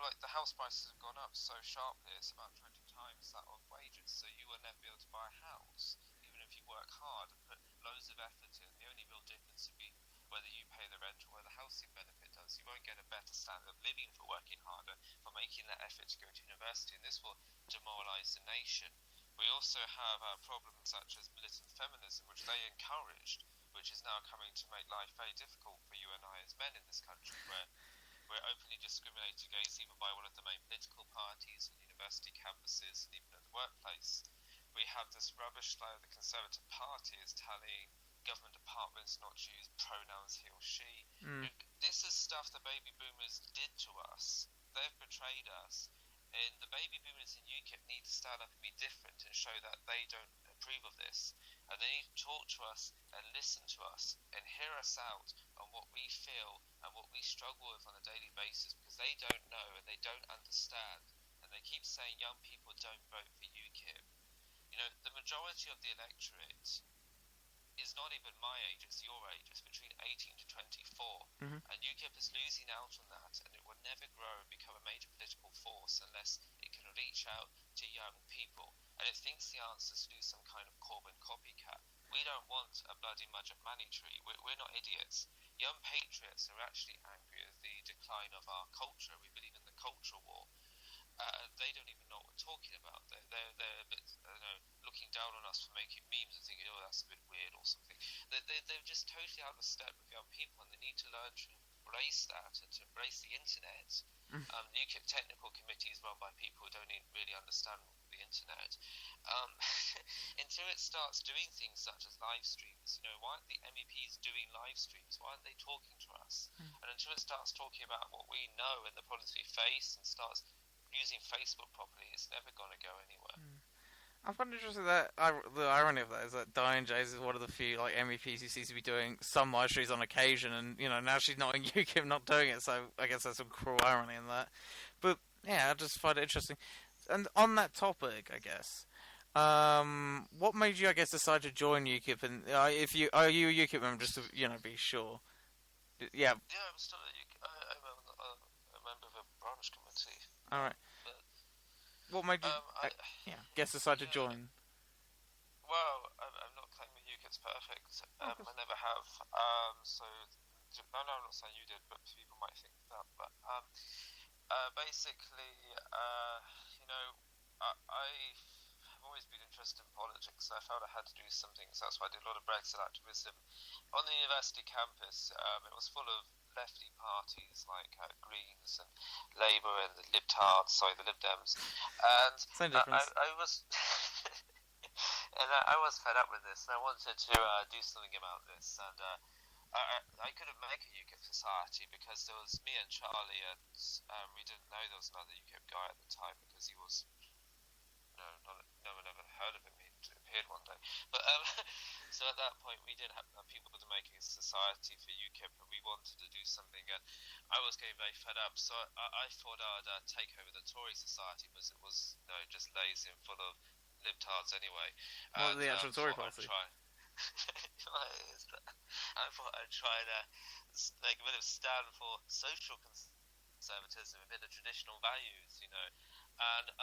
like the house prices have gone up so sharply, it's about 20 times that of wages, so you will never be able to buy a house, even if you work hard and put loads of effort in. The only real difference would be whether you pay the rent or whether the housing benefit does. You won't get a better standard of living for working harder, for making that effort to go to university, and this will demoralise the nation. We also have problems such as militant feminism, which they encouraged, which is now coming to make life very difficult for you and I as men in this country, where we're openly discriminated against even by one of the main political parties on university campuses and even at the workplace. We have this rubbish slow the Conservative Party is telling government departments not use pronouns he or she. Mm. This is stuff the baby boomers did to us. They've betrayed us. And the baby boomers in UKIP need to stand up and be different and show that they don't approve of this. And they need to talk to us and listen to us and hear us out on what we feel and what we struggle with on a daily basis, because they don't know and they don't understand. And they keep saying young people don't vote for UKIP. You know, the majority of the electorate is not even my age, it's your age. It's between 18 to 24. Mm-hmm. And UKIP is losing out on that, and it will never grow and become a major political force unless it can reach out to young people. And it thinks the answer is to do some kind of Corbyn copycat. We don't want a bloody Mudgett Manny tree. We're not idiots. Young patriots are actually angry at the decline of our culture. We believe in the culture war. They don't even know what we're talking about. They're a bit, looking down on us for making memes and thinking, oh, that's a bit weird or something. They're just totally out of step with young people, and they need to learn to embrace that and to embrace the internet. The UKIP technical committee is run by people who don't really understand the internet. Until it starts doing things such as live streams, why aren't the MEPs doing live streams? Why aren't they talking to us? And until it starts talking about what we know and the problems we face and starts using Facebook properly, it's never going to go anywhere. I find it interesting that the irony of that is that Diane Jays is one of the few MEPs who seems to be doing some live streams on occasion, and now she's not in UKIP, not doing it. So I guess there's some cruel irony in that. But yeah, I just find it interesting. And on that topic, I guess, what made you, decide to join UKIP? And are you a UKIP member? Just to be sure. Yeah. Yeah, I'm still I'm a member of a branch committee. All right. What made you, decide to join? Well, I'm not claiming UKIP's perfect. I never have. I'm not saying you did, but people might think that. But basically, I've always been interested in politics, and I felt I had to do something, so that's why I did a lot of Brexit activism. On the university campus, it was full of lefty parties like Greens and Labour and the Lib Dems, and Same difference. I was and I was fed up with this, and I wanted to do something about this, and I couldn't make a UKIP society because there was me and Charlie, and we didn't know there was another UKIP guy at the time because he was no one ever heard of him. He appeared one day, but so at that point we didn't have people to make a society for UKIP, and we wanted to do something, and I was getting very fed up, so I thought I'd take over the Tory society, because it was just lazy and full of libtards anyway. What, the actual Tory party? I thought I'd try to make a bit of stand for social conservatism, a bit of traditional values, And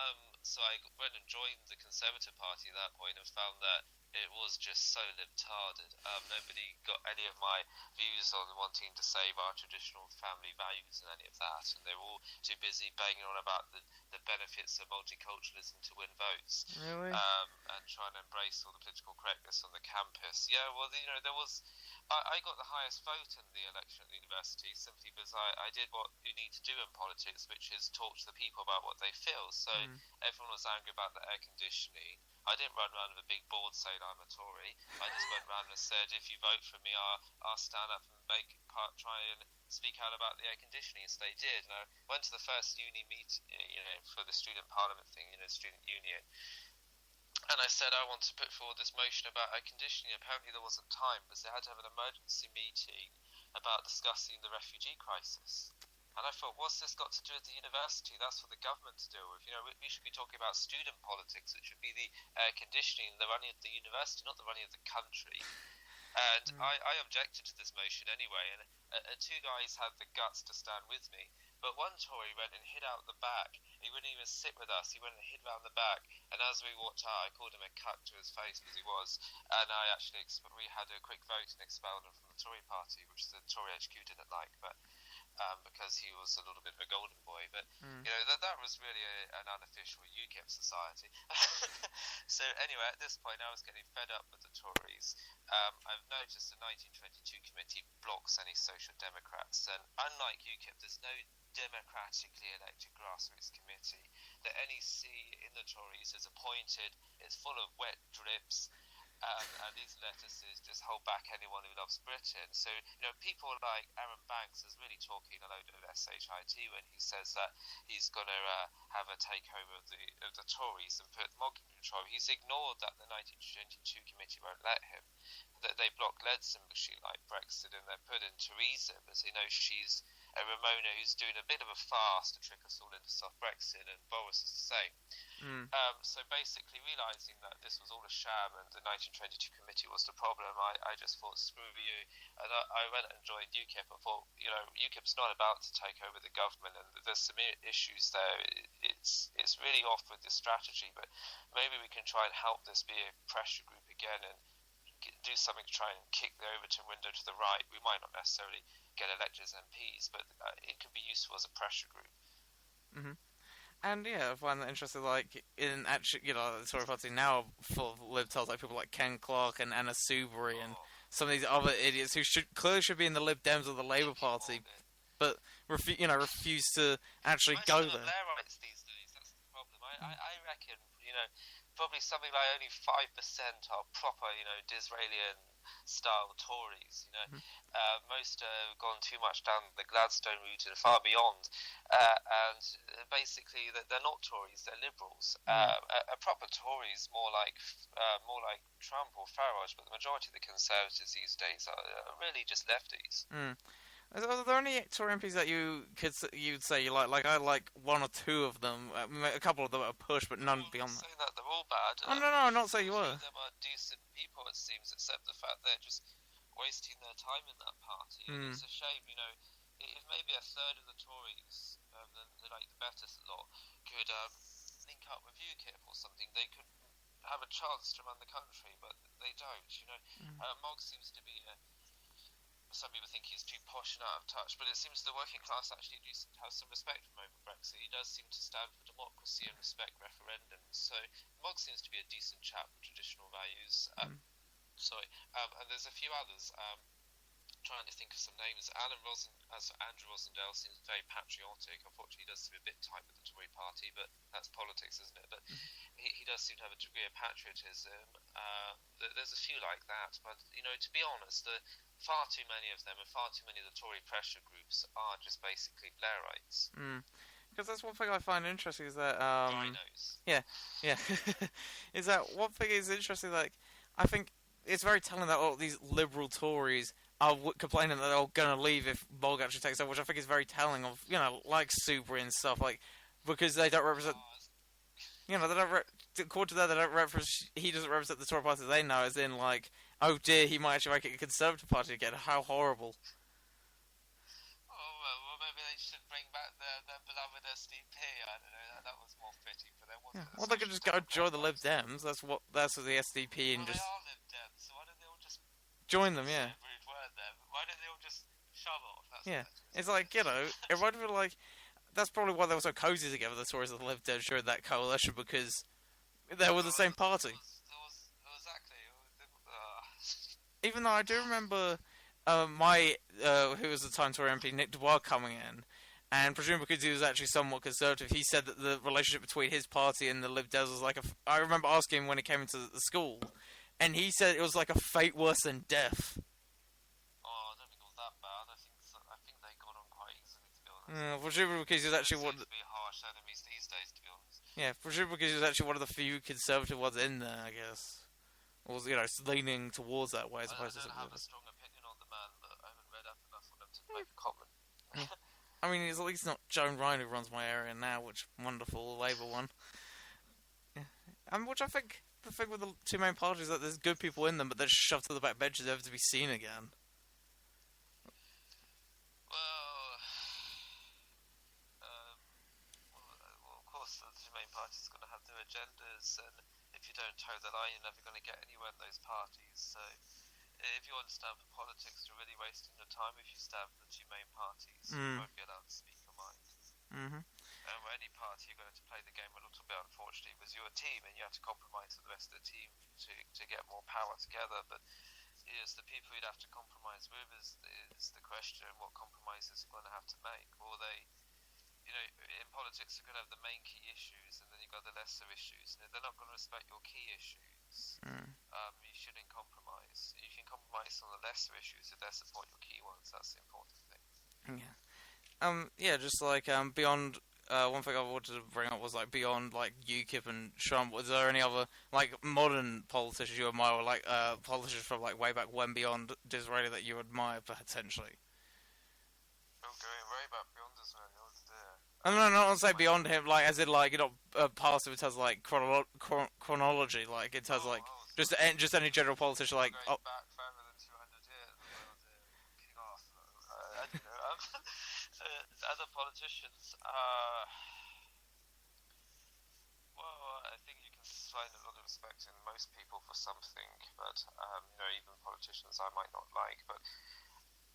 so I went and joined the Conservative Party at that point and found that it was just so libtarded. Nobody got any of my views on wanting to save our traditional family values and any of that, and they were all too busy banging on about the benefits of multiculturalism to win votes. Really? And trying to embrace all the political correctness on the campus. Yeah, well, there was... I got the highest vote in the election at the university simply because I did what you need to do in politics, which is talk to the people about what they feel. So everyone was angry about the air conditioning. I didn't run around with a big board saying I'm a Tory. I just went around and said, if you vote for me, I'll stand up and try and speak out about the air conditioning, as they did. And I went to the first uni meet, for the student parliament thing, student union. And I said I want to put forward this motion about air conditioning. Apparently there wasn't time because they had to have an emergency meeting about discussing the refugee crisis. And I thought, what's this got to do with the university? That's for the government to deal with. We should be talking about student politics. It should be the air conditioning, the running of the university, not the running of the country. And I objected to this motion anyway, and two guys had the guts to stand with me. But one Tory went and hid out the back. He wouldn't even sit with us. He went and hid round the back. And as we walked out, I called him a cuck to his face, because he was. And I actually, we had a quick vote and expelled him from the Tory party, which the Tory HQ didn't like, but because he was a little bit of a golden boy. But, that was really an unofficial UKIP society. So anyway, at this point, I was getting fed up with the Tories. I've noticed the 1922 committee blocks any social democrats. And unlike UKIP, there's no democratically elected grassroots committee. The NEC in the Tories is appointed. It's full of wet drips. and these lettuces just hold back anyone who loves Britain. So, people like Aaron Banks is really talking a load of shit when he says that he's going to have a takeover of the Tories and put Mog in control. He's ignored that the 1922 committee won't let him, that they blocked legitimacy like Brexit, and they're put in Theresa because they know she's a Ramona who's doing a bit of a farce to trick us all into soft Brexit, and Boris is the same. Mm. So basically, realising that this was all a sham and the 1922 committee was the problem, I just thought, screw you. And I went and joined UKIP and thought, UKIP's not about to take over the government, and there's some issues there. It's really off with this strategy, but maybe we can try and help this be a pressure group again and do something to try and kick the Overton window to the right. We might not necessarily get elected as MPs, but it could be useful as a pressure group. Mm-hmm. And yeah, I find that interesting. Like in actually, the Tory party now full of libtards, like people like Ken Clarke and Anna Soubry and some of these other idiots who clearly should be in the Lib Dems or the Labour Party, but refuse to actually Most go of them there. are Blairites these days. That's the problem. I reckon, probably something like only 5% are proper, Disraelian style Tories. Most have gone too much down the Gladstone route and far beyond, and basically they're not Tories, they're liberals. A proper Tory is more like Trump or Farage, but the majority of the Conservatives these days are really just lefties. Are there any Tory MPs that you'd say you like? Like I like one or two of them. A couple of them are push, but none beyond that. I'm not saying that they're all bad. Oh no, I'm not saying you A were. few of them are decent people, it seems, except the fact they're just wasting their time in that party. And it's a shame, if maybe a third of the Tories, the better lot, could link up with UKIP or something, they could have a chance to run the country, but they don't. Mogg seems to be some people think he's too posh and out of touch, but it seems the working class actually do have some respect for him over Brexit. He does seem to stand for democracy and respect referendums. So Mogg seems to be a decent chap with traditional values. And there's a few others. Trying to think of some names. Andrew Rosendale seems very patriotic. Unfortunately, he does seem a bit tight with the Tory party, but that's politics, isn't it? But he does seem to have a degree of patriotism. There's a few like that, but to be honest, far too many of them and far too many of the Tory pressure groups are just basically Blairites. Because that's one thing I find interesting is that Rhinos. Yeah. Is that one thing is interesting? Like I think it's very telling that all these liberal Tories are complaining that they're going to leave if Mogg actually takes over, which I think is very telling of, like Soubry and stuff, like, because they don't represent, they don't, according to that, they don't represent, he doesn't represent the Tory party they know, as in, like, oh dear, he might actually make it a Conservative party again, how horrible. Oh, well, maybe they should bring back their beloved SDP, I don't know, that was more fitting for them, wasn't it? Well, they could just go join the Lib Dems, that's the SDP, and just... They are Lib Dems, so why don't they all just... Join them, yeah. Why don't they all just shove off? It's like, it reminded me like, that's probably why they were so cozy together, the Tories and the Lib Dems during that coalition, because they were the same party. Exactly. Even though I do remember who was the time Tory MP, Nick Dwyer, coming in, and presumably because he was actually somewhat conservative, he said that the relationship between his party and the Lib Dems was like I remember asking him when he came into the school, and he said it was like a fate worse than death. I don't think it was that bad. I think they got on quite easily, to be honest. Presumably because he was actually one of the... be harsh enemies these days, to be honest. Yeah, presumably because he was actually one of the few conservative ones in there, I guess. Or, leaning towards that way as opposed to something I don't have a strong opinion on the man, but I haven't read up enough on him to make a comment. I mean, it's at least not Joan Ryan who runs my area now, which wonderful Labour one. Yeah. Which I think the thing with the two main parties is that there's good people in them, but they're shoved to the back benches never to be seen again. Well, of course, the two main parties are going to have their agendas, and if you don't toe the line, you're never going to get anywhere in those parties. So, if you want to stand for politics, you're really wasting your time if you stand for the two main parties. You won't be allowed to speak your mind. And with any party, you're going to play the game a little bit, unfortunately, with your team, and you have to compromise with the rest of the team to get more power together. But it's the people you'd have to compromise with is the question: what compromises you're going to have to make? Or they, in politics, you're going to have the main key issues, and then you've got the lesser issues. And if they're not going to respect your key issues, you should highlight some of the lesser issues if they support your key ones. That's the important thing. Yeah. Yeah, just like beyond. One thing I wanted to bring up was like beyond like UKIP and Trump. Was there any other like modern politicians you admire, or like politicians from like way back when beyond Disraeli that you admire potentially? Oh, going way back beyond this, really. Oh dear. No, no, not to say My, beyond him, like as in like you know past him in terms of like chronology, like in terms of like just any general politician, like going oh, back further than 200 years. Oh dear. Kick off. I don't know. Other politicians. Well, I think you can find a lot of respect in most people for something, but even politicians I might not like. But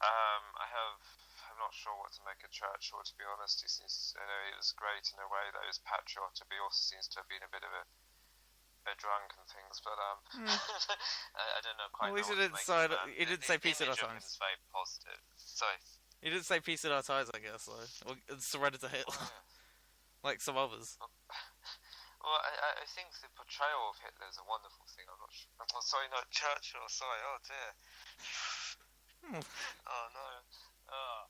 I'm not sure what to make of Churchill. To be honest, he seems, he was great in a way that he was patriotic, but he also seems to have been a bit of a drunk and things. But I don't know quite. at least know he what to didn't make say of that. he didn't say peace in our image of him times. is very positive. Sorry. He didn't say peace in our times, I guess. Though, or surrender to Hitler, Oh, yeah. like some others. Well, I think the portrayal of Hitler is a wonderful thing. I'm not sure. Oh, sorry, not Churchill. Sorry. Oh dear. Oh no. Oh,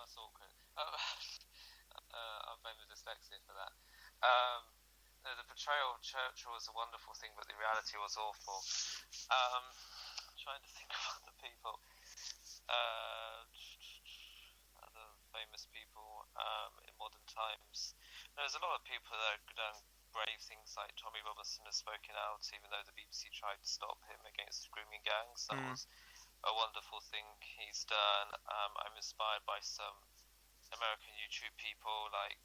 that's awkward. I'll blame the dyslexia for that. The portrayal of Churchill was a wonderful thing, but the reality was awful. Trying to think of other people. Other famous people in modern times. There's a lot of people that have done brave things, like Tommy Robinson has spoken out, even though the BBC tried to stop him against the grooming gangs. That was a wonderful thing he's done. I'm inspired by some American YouTube people like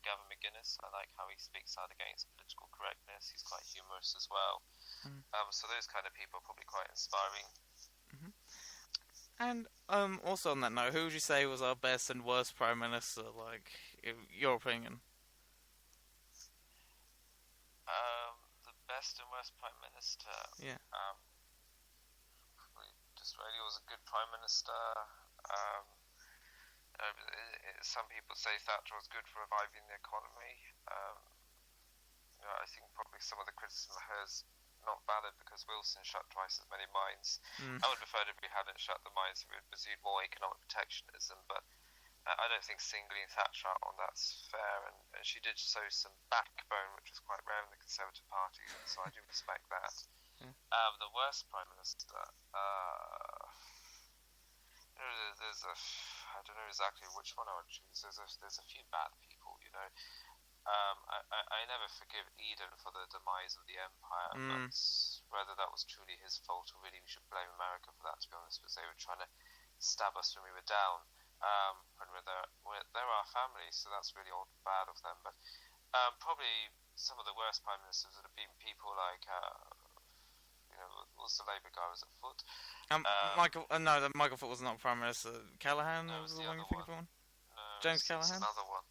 Gavin McGuinness. I like how he speaks out against political correctness. He's quite humorous as well. So those kind of people are probably quite inspiring. Mm-hmm. And also on that note, who would you say was our best and worst prime minister? Like, in your opinion? The best and worst prime minister. Yeah. Disraeli was a good prime minister. Some people say Thatcher was good for reviving the economy. I think probably some of the criticism of her is not valid because Wilson shut twice as many mines. I would prefer it if we hadn't shut the mines, we would pursue more economic protectionism, but I don't think singling Thatcher out on that's fair, and she did show some backbone, which was quite rare in the Conservative Party, so I do respect that. The worst Prime Minister, I don't know exactly which one I would choose. There's a few bad people, I never forgive Eden for the demise of the empire, but whether that was truly his fault or really we should blame America for that, to be honest, because they were trying to stab us when we were down. When they're our family, so that's really bad of them. But probably some of the worst prime ministers would have been people like, was the Labour guy, was it Foot? Michael Foot was not prime minister. Callahan was the one you think of one? No, James it's Callahan? another one.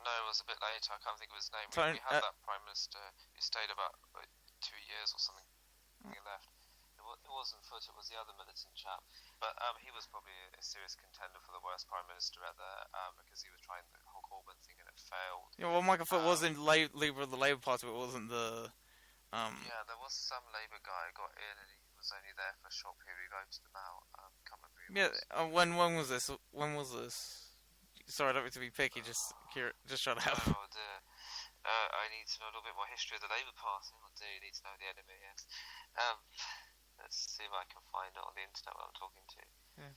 No, it was a bit later. I can't think of his name. Tony, we had that prime minister who stayed about 2 years or something. He left. It wasn't Foot, it was the other militant chap. But he was probably a serious contender for the worst prime minister ever, because he was trying the whole Corbyn thing and it failed. Yeah, well, Michael Foot was in leader of the Labour Party, but it wasn't the. Yeah, there was some Labour guy who got in and he was only there for a short period. He voted them out. Can't remember who it was. When was this? When was this? Sorry, I don't mean to be picky. Just try to help. Oh dear. I need to know a little bit more history of the Labour Party. I do need to know the enemy. Yes. Let's see if I can find it on the internet when I'm talking to you. Yeah.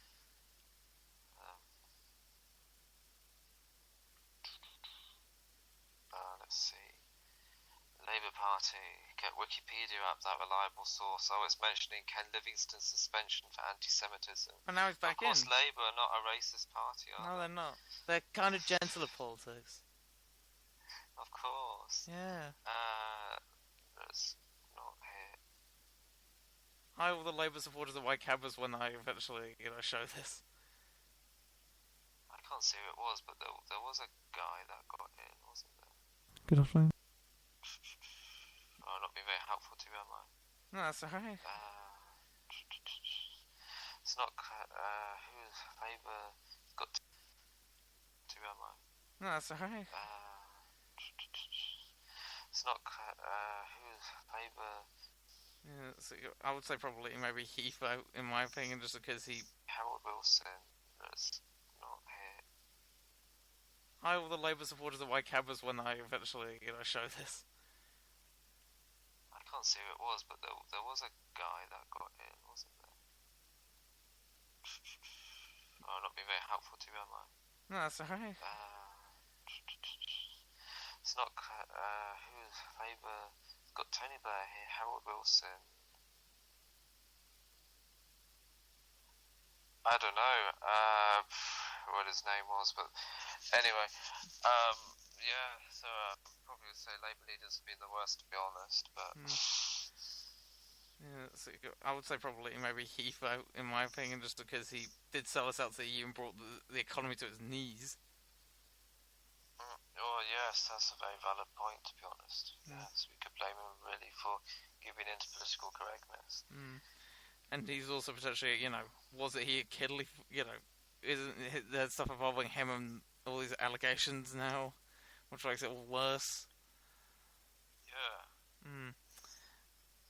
Let's see. Labour Party. Get Wikipedia up, that reliable source. Oh, it's mentioning Ken Livingstone's suspension for anti-Semitism. And now he's back in. Of course, Labour are not a racist party, are No, they? they're not. They're kind of gentle at politics. Of course. Yeah. That's not here. Hi, all the Labour supporters at White Campus when I eventually, show this. I can't see who it was, but there was a guy that got in, wasn't there? Good afternoon. I'm not being very helpful to you, am I? No, that's alright. It's not who's Labour got to, am I? No, that's alright. It's not who's Labour Yeah, so I would say probably maybe Heathrow, in my opinion, just because he. Harold Wilson is not here. I all the Labour supporters of White Cabbers when I eventually, show this. I can't see who it was, but there was a guy that got in, wasn't there? Oh, I'm not being very helpful to you, am I? No, that's alright. It's not. Who's Labour? It's got Tony Blair here, Harold Wilson. I don't know what his name was, but anyway, yeah. So probably would say Labour leaders have been the worst, to be honest. But Yeah, so I would say probably maybe Heathrow, in my opinion, just because he did sell us out to the EU and brought the economy to its knees. oh yes, that's a very valid point, to be honest. Yeah. Yes, we could blame him really for giving in to political correctness. And he's also potentially, was it he a kid? Isn't there stuff involving him and all these allegations now, which makes it all worse? Yeah.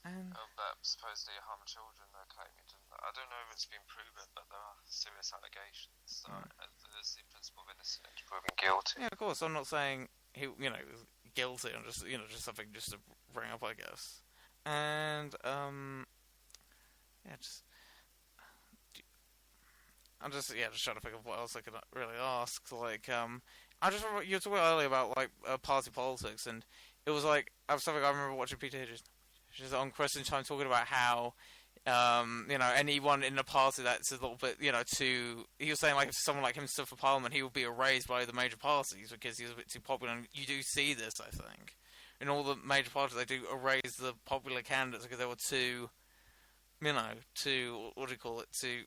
And That supposedly harm children, they're claiming, didn't they? I don't know if it's been proven, but there are serious allegations. So there's the principle of innocence proven guilty. yeah, of course, I'm not saying he, was guilty. I'm just, just something just to bring up, I guess. And yeah, just trying to think of what else I could really ask. Like, I just remember you were talking earlier about like party politics, and it was like something I remember watching Peter just on Question Time talking about how, anyone in the party that's a little bit, too. He was saying like if someone like him stood for Parliament, he would be erased by the major parties because he was a bit too popular. And you do see this, I think, in all the major parties, they do erase the popular candidates because they were too, too what do you call it, too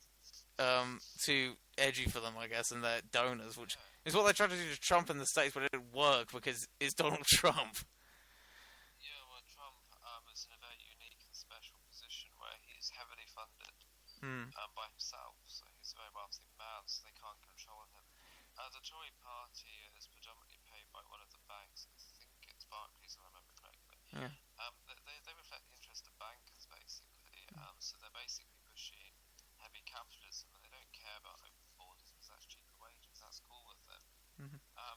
edgy for them, I guess, and their donors, which is what they tried to do to Trump in the States, but it didn't work because it's Donald Trump. Yeah, well, Trump is in a very unique and special position where he's heavily funded by himself, so he's a very wealthy man, so they can't control him. The Tory party is predominantly paid by one of the banks. I think it's Barclays, if I remember correctly. Yeah. They reflect the interest of bankers, basically. So they're basically pushing heavy capitalism, and they don't care about open borders because that's cheaper wages. That's cool with them.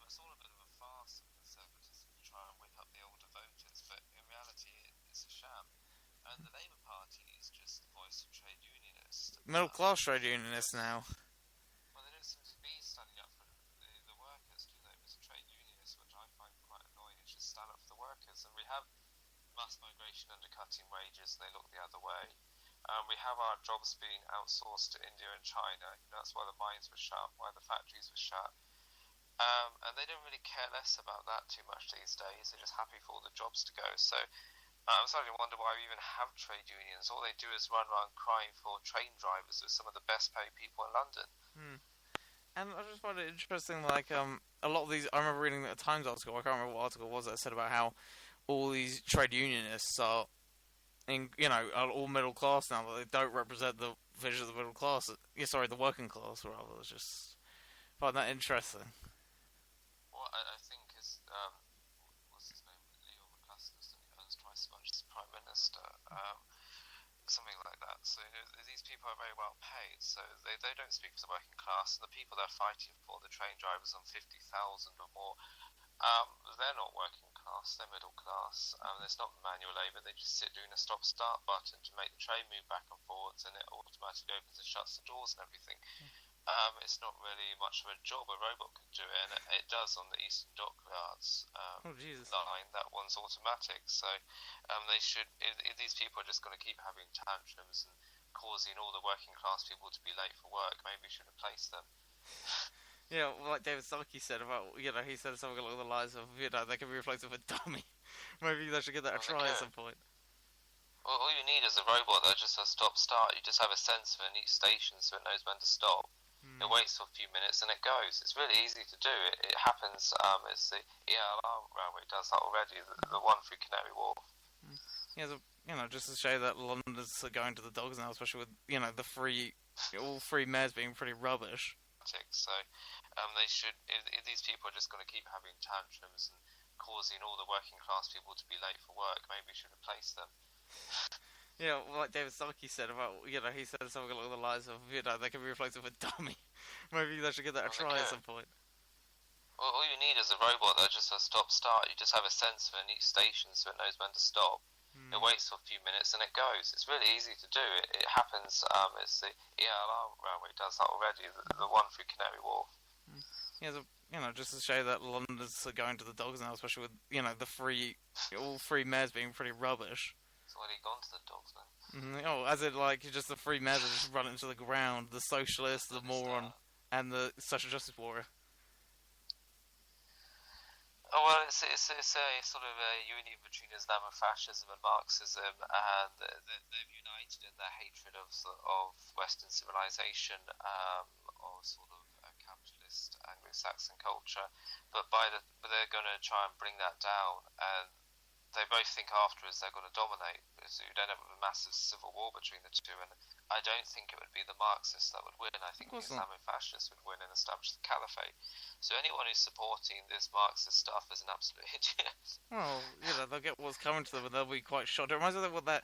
It's all a bit of a farce of conservatism to try and wake up the older voters, but in reality, it's a sham. And the Labour Party is just the voice of trade unionists. Middle class trade unionists now. Well, they don't seem to be standing up for the workers, do they? As a trade unionist, which I find quite annoying. It's just stand up for the workers. And we have mass migration undercutting wages, and they look the other way. We have our jobs being outsourced to India and China. That's why the mines were shut, why the factories were shut. And they don't really care less about that too much these days. They're just happy for all the jobs to go. So I'm starting to wonder why we even have trade unions. All they do is run around crying for train drivers with some of the best paid people in London. And I just find it interesting, like, a lot of these, I remember reading a Times article, I can't remember what article it was, that said about how all these trade unionists are, are all middle class now, but they don't represent the vision of the middle class. Yeah, sorry, the working class, rather. It's just, I find that interesting. Well, I think is what's his name, Leo McCusker, earns twice as much as the Prime Minister, something like that. So these people are very well paid, so they don't speak for the working class, and the people they're fighting for, the train drivers on 50,000 or more, they're not working class, they're middle class. It's not manual labour, they just sit doing a stop-start button to make the train move back and forwards, and it automatically opens and shuts the doors and everything. It's not really much of a job. A robot could do it, and it does on the Eastern Dockyards line. That one's automatic. So they should. If these people are just going to keep having tantrums and causing all the working class people to be late for work, maybe we should replace them. Yeah, well, like David Starkey said about, he said something along the lines of, they can be replaced with a dummy. Maybe they should give that a try at some point. Well, all you need is a robot that just has stop-start. You just have a sensor in each station so it knows when to stop. It waits for a few minutes and it goes. It's really easy to do. It happens. It's the ELR railway does that already. The one through Canary Wharf. Yeah, just to show that Londoners are going to the dogs now, especially with all free mayors being pretty rubbish. So they should. If these people are just going to keep having tantrums and causing all the working class people to be late for work, maybe we should replace them. like David Starkey said about, he said something along the lines of, they can be replaced with a dummy. Maybe they should give that a Well, they try at some could. point. All you need is a robot that just has stop-start. You just have a sensor in each station so it knows when to stop. It Hmm. waits for a few minutes and it goes. It's really easy to do. It happens. It's the ELR railway does that already. The one through Canary Wharf. Hmm. Yeah, just to show that London's going to the dogs now, especially with, all free mares being pretty rubbish. It's already gone to the dogs now. Oh, as in, like, just the free mares are just running into the ground. The socialist, the When is moron, that? and the social justice warrior. Oh, well, it's a sort of a union between Islamofascism and Marxism, and they've united in their hatred of Western civilization, or sort of capitalist Anglo-Saxon culture. But they're going to try and bring that down, and they both think afterwards they're going to dominate. So you'd end up with a massive civil war between the two, and I don't think it would be the Marxists that would win. I Of think the course not. Islamo-fascists would win and establish the caliphate. So anyone who's supporting this Marxist stuff is an absolute idiot. Well, they'll get what's coming to them and they'll be quite shocked. It reminds me of what that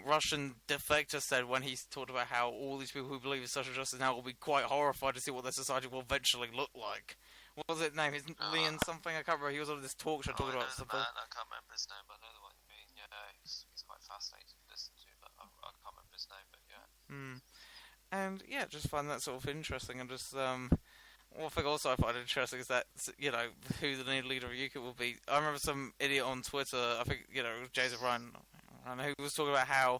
Russian defector said when he talked about how all these people who believe in social justice now will be quite horrified to see what their society will eventually look like. What was his name? His Leon something? I can't remember. He was on this talk show Oh, talking I know about the something. man. I can't remember his name, but I know the one you mean. Yeah, he's quite fascinating to listen to, but I can't remember his name. But yeah. Hmm. And yeah, just find that sort of interesting and just one thing also I find interesting is that who the new leader of UKIP will be. I remember some idiot on Twitter, I think it was Jason Ryan, who was talking about how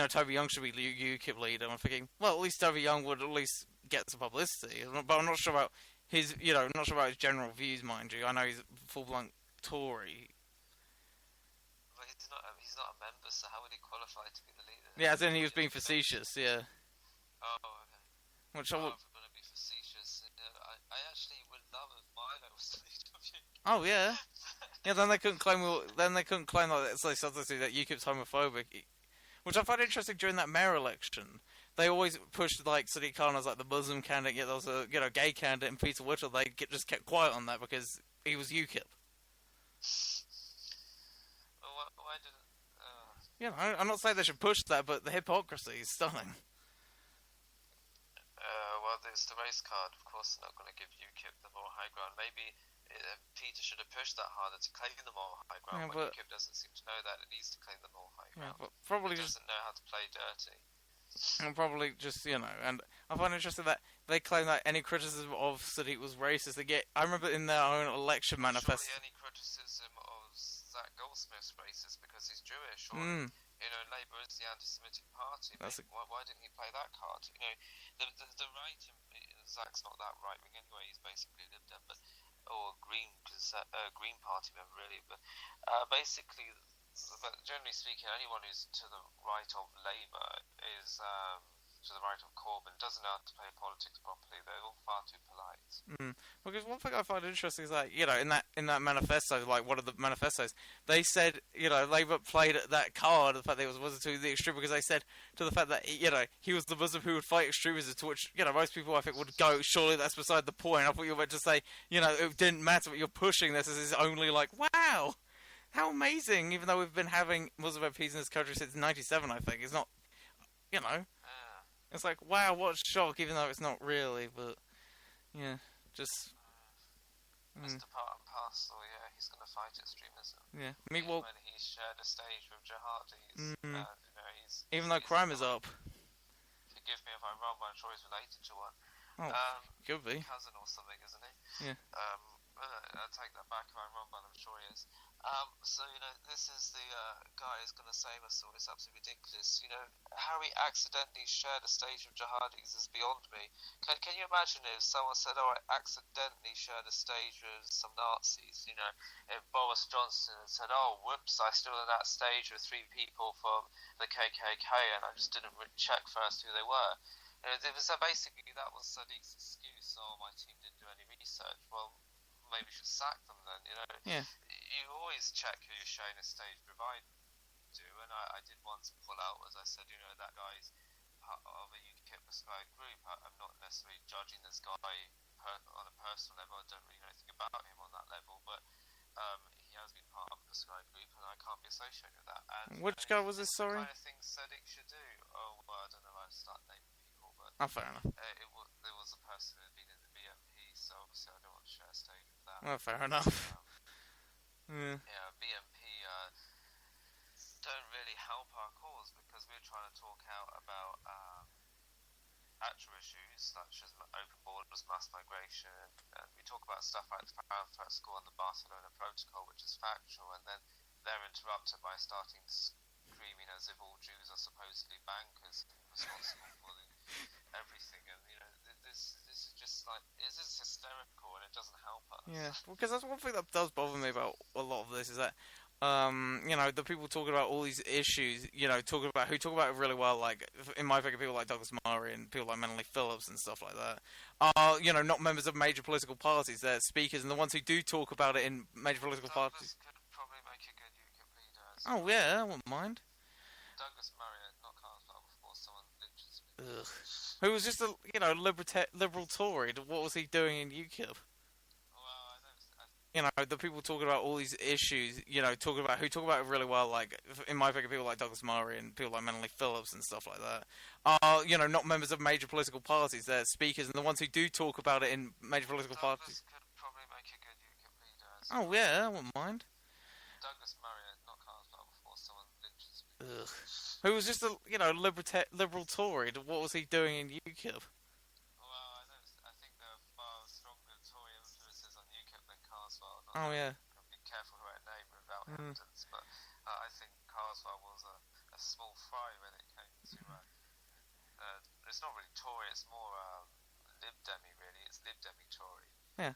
Toby Young should be UKIP leader. And I'm thinking, well, at least Toby Young would at least get some publicity, but I'm not sure about his not sure about his general views, mind you. I know he's full blown Tory. But he's not a member, so how would he qualify to be the leader? Yeah, as in he was being He's a member. facetious. Yeah, Oh, okay. which I Oh, would. if we're going to be facetious, I actually would love if Milo was the leader of Oh yeah. Yeah, then they couldn't claim. Then they couldn't claim that it's like subtlety that UKIP's homophobic, which I find interesting during that mayor election. They always pushed like Sadiq Khan as like the Muslim candidate, yet there was a gay candidate, and Peter Whittle. Just kept quiet on that because he was UKIP. Well, why didn't? I'm not saying they should push that, but the hypocrisy is stunning. Well, there's the race card. Of course, they're not going to give UKIP the moral high ground. Maybe Peter should have pushed that harder to claim the moral high ground. Yeah, But but UKIP doesn't seem to know that it needs to claim the moral high yeah, ground. but It probably just doesn't know how to play dirty. and probably just and I find it interesting that they claim that any criticism of Sadiq was racist. I remember in their own election Surely manifest. any criticism of Zach Goldsmith's racist because he's Jewish, or Mm, Labour is the anti-Semitic party. that's a, Why didn't he play that card? The right. Zach's not that right wing anyway. He's basically Lib Dem, or Green Party member really. But basically, but generally speaking, anyone who's to the right of Labour is to the right of Corbyn doesn't know how to play politics properly. They're all far too polite. because one thing I find interesting is that in that manifesto, like one of the manifestos, they said Labour played that card, the fact that it was to the extreme, because they said to the fact that he was the Muslim who would fight extremism, to which most people I think would go, surely that's beside the point. I thought you were meant to say it didn't matter, but you're pushing this as is only like wow. How amazing! Even though we've been having Muslim MPs in this country since '97, I think it's not. You know, Yeah. it's like wow, what a shock! Even though it's not really, but yeah, just Mr. Part and Parcel, yeah, he's going to fight extremism. yeah. Even Meanwhile, when he's shared a stage with jihadis, mm, even though he's crime is up, forgive me if I'm wrong, but I'm sure he's related to one. oh, could be, Cousin or something, isn't he? yeah. I'll take that back if I'm wrong, but I'm sure he is. So, this is the guy who's going to save us all. It's absolutely ridiculous. How he accidentally shared a stage with jihadis is beyond me. Can you imagine if someone said, oh, I accidentally shared a stage with some Nazis? If Boris Johnson had said, oh, whoops, I stood on that stage with 3 people from the KKK and I just didn't check first who they were. Basically, that was Sadiq's excuse. Oh, my team didn't do any research. Well, maybe you should sack them then. Yeah. You always check who you're showing a stage provide to, and I did once pull out, as I said, that guy's part of a UKIP prescribed group. I'm not necessarily judging this guy on a personal level. I don't really know anything about him on that level, but he has been part of a prescribed group, and I can't be associated with that. And Which guy was this? the Sorry. kind of things said it should do? Oh, well, I don't know how to start naming people, but Oh, fair enough. there was a person who had been in the BMP, so obviously I don't want to share a stage with that. Well, fair But, enough. Yeah. yeah, BMP don't really help our cause because we're trying to talk out about actual issues such as open borders, mass migration, and we talk about stuff like the Frankfurt School and the Barcelona Protocol, which is factual, and then they're interrupted by starting screaming as if all Jews are supposedly bankers responsible for everything, and this is just like this is hysterical, and it doesn't help us. Yeah, because that's one thing that does bother me about a lot of this is that, the people talking about all these issues, talking about who talk about it really well, like in my opinion, people like Douglas Murray and people like Mendeley Phillips and stuff like that, are not members of major political parties. They're speakers, and the ones who do talk about it in major political parties. Douglas could probably make a good UKIP leader. Oh yeah, I wouldn't mind. Douglas Murray, not Carswell, before someone lynches me. Ugh. Who was just a liberal Tory. What was he doing in UKIP? The people talking about all these issues, talking about who talk about it really well, like in my opinion, people like Douglas Murray and people like Mendeley Phillips and stuff like that, are not members of major political parties. They're speakers, and the ones who do talk about it in major political parties. Could probably make a good UKIP leader. Oh yeah, I wouldn't mind. Douglas Murray, not Carswell, before someone lynches me. Ugh. Who was just a liberal Tory. What was he doing in UKIP? I think there are far stronger Tory influences on UKIP than Carswell. Oh yeah. Be careful who I name without evidence, but I think Carswell was a small fry when it came to. It's not really Tory; it's more Lib Demi. Really, it's Lib Demi Tory. Yeah.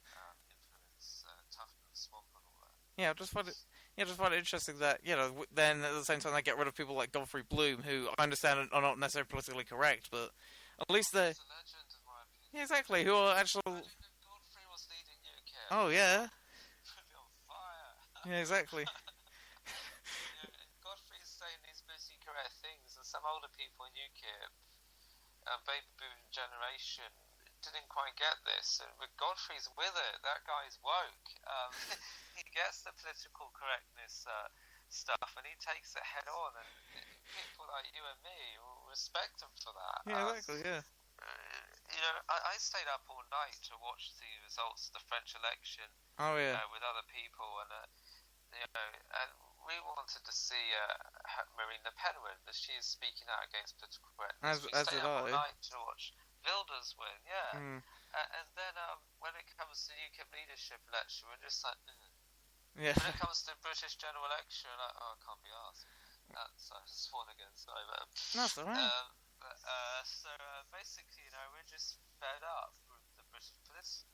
Influence, Tufton, Swamp, and all that. Yeah, I just find it interesting that then at the same time they get rid of people like Godfrey Bloom, who I understand are not necessarily politically correct, but at least they're a legend, in my opinion. Yeah, exactly. Who are actual. Godfrey was leading UKIP. Oh yeah. On fire. Yeah, exactly. Godfrey's saying these politically correct things, and some older people in UKIP, baby boom generation, didn't quite get this. And Godfrey's with it. That guy's woke. He gets the political correctness stuff, and he takes it head on. And people like you and me will respect him for that. Yeah, exactly. Yeah. I stayed up all night to watch the results of the French election. Oh yeah. With other people, and and we wanted to see Marine Le Pen win, as she is speaking out against political correctness. We stayed up all night to watch Wilders win, yeah. And then when it comes to the UKIP leadership election, we're just like, yeah. When it comes to the British general election, we're like, I can't be asked. That's sworn again, sorry, but that's alright. So basically, we're just fed up with the British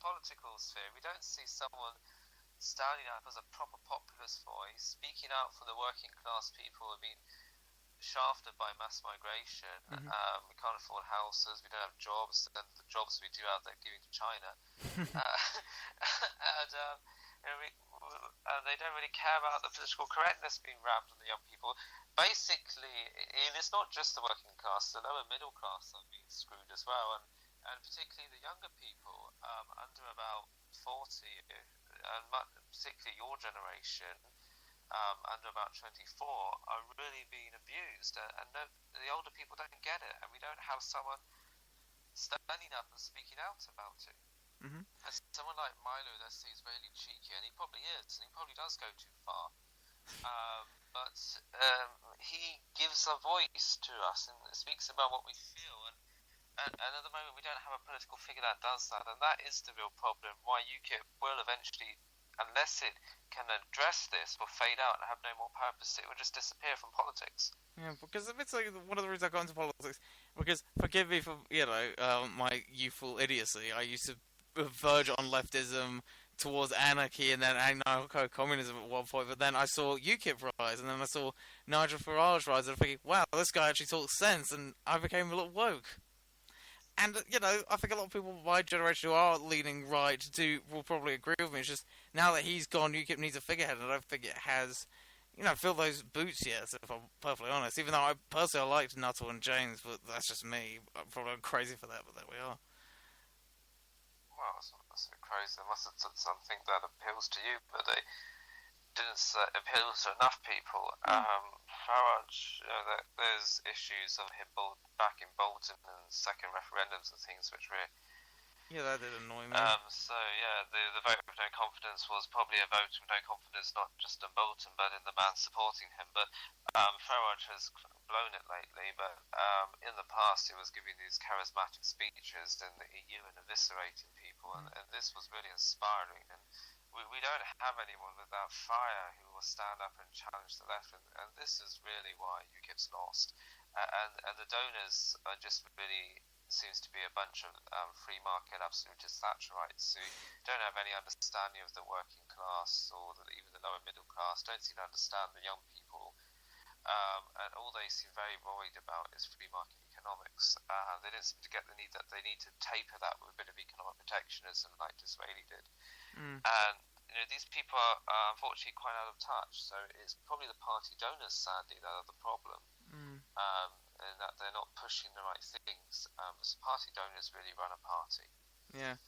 political sphere. We don't see someone standing up as a proper populist voice, speaking out for the working class people who have been shafted by mass migration. We can't afford houses, we don't have jobs, and the jobs we do have, they're giving to China. And they don't really care about the political correctness being rammed on the young people. Basically, and it's not just the working class, the lower middle class are being screwed as well, and particularly the younger people under about 40, and particularly your generation, under about 24, are really being abused, and the older people don't get it, and we don't have someone standing up and speaking out about it. And someone like Milo, they say he's really cheeky, and he probably is, and he probably does go too far. But he gives a voice to us and speaks about what we feel, and at the moment we don't have a political figure that does that, and that is the real problem. Why UKIP will eventually, unless it can address this, will fade out and have no more purpose. It will just disappear from politics. Yeah, because it's like one of the reasons I got into politics. Because forgive me for my youthful idiocy. I used to verge on leftism towards anarchy and then anarcho-communism at one point, but then I saw UKIP rise, and then I saw Nigel Farage rise, and I'm thinking, wow, this guy actually talks sense, and I became a little woke. And, I think a lot of people of my generation who are leaning right will probably agree with me. It's just, now that he's gone, UKIP needs a figurehead, and I don't think it has, filled those boots yet, if I'm perfectly honest. Even though I personally liked Nuttall and James, but that's just me. I'm probably crazy for that, but there we are. Well, that's a bit crazy. They must have done something that appeals to you, but they didn't appeal to enough people. Farage, there's issues of him back in Bolton and second referendums and things, which were Yeah, that did annoy me. so yeah, the vote of no confidence was probably a vote of no confidence, not just in Bolton, but in the man supporting him. But Farage has blown it lately. But in the past, he was giving these charismatic speeches in the EU and eviscerating people, and this was really inspiring. And we don't have anyone with that fire who will stand up and challenge the left, and this is really why UKIP's lost. And the donors are just really seems to be a bunch of free market absolutist Thatcherites who don't have any understanding of the working class or even the lower middle class, don't seem to understand the young people, and all they seem very worried about is free market economics. They don't seem to get the need that they need to taper that with a bit of economic protectionism like Disraeli did. And these people are unfortunately quite out of touch, so it's probably the party donors, sadly, that are the problem. And that they're not pushing the right things. So party donors really run a party. Yeah,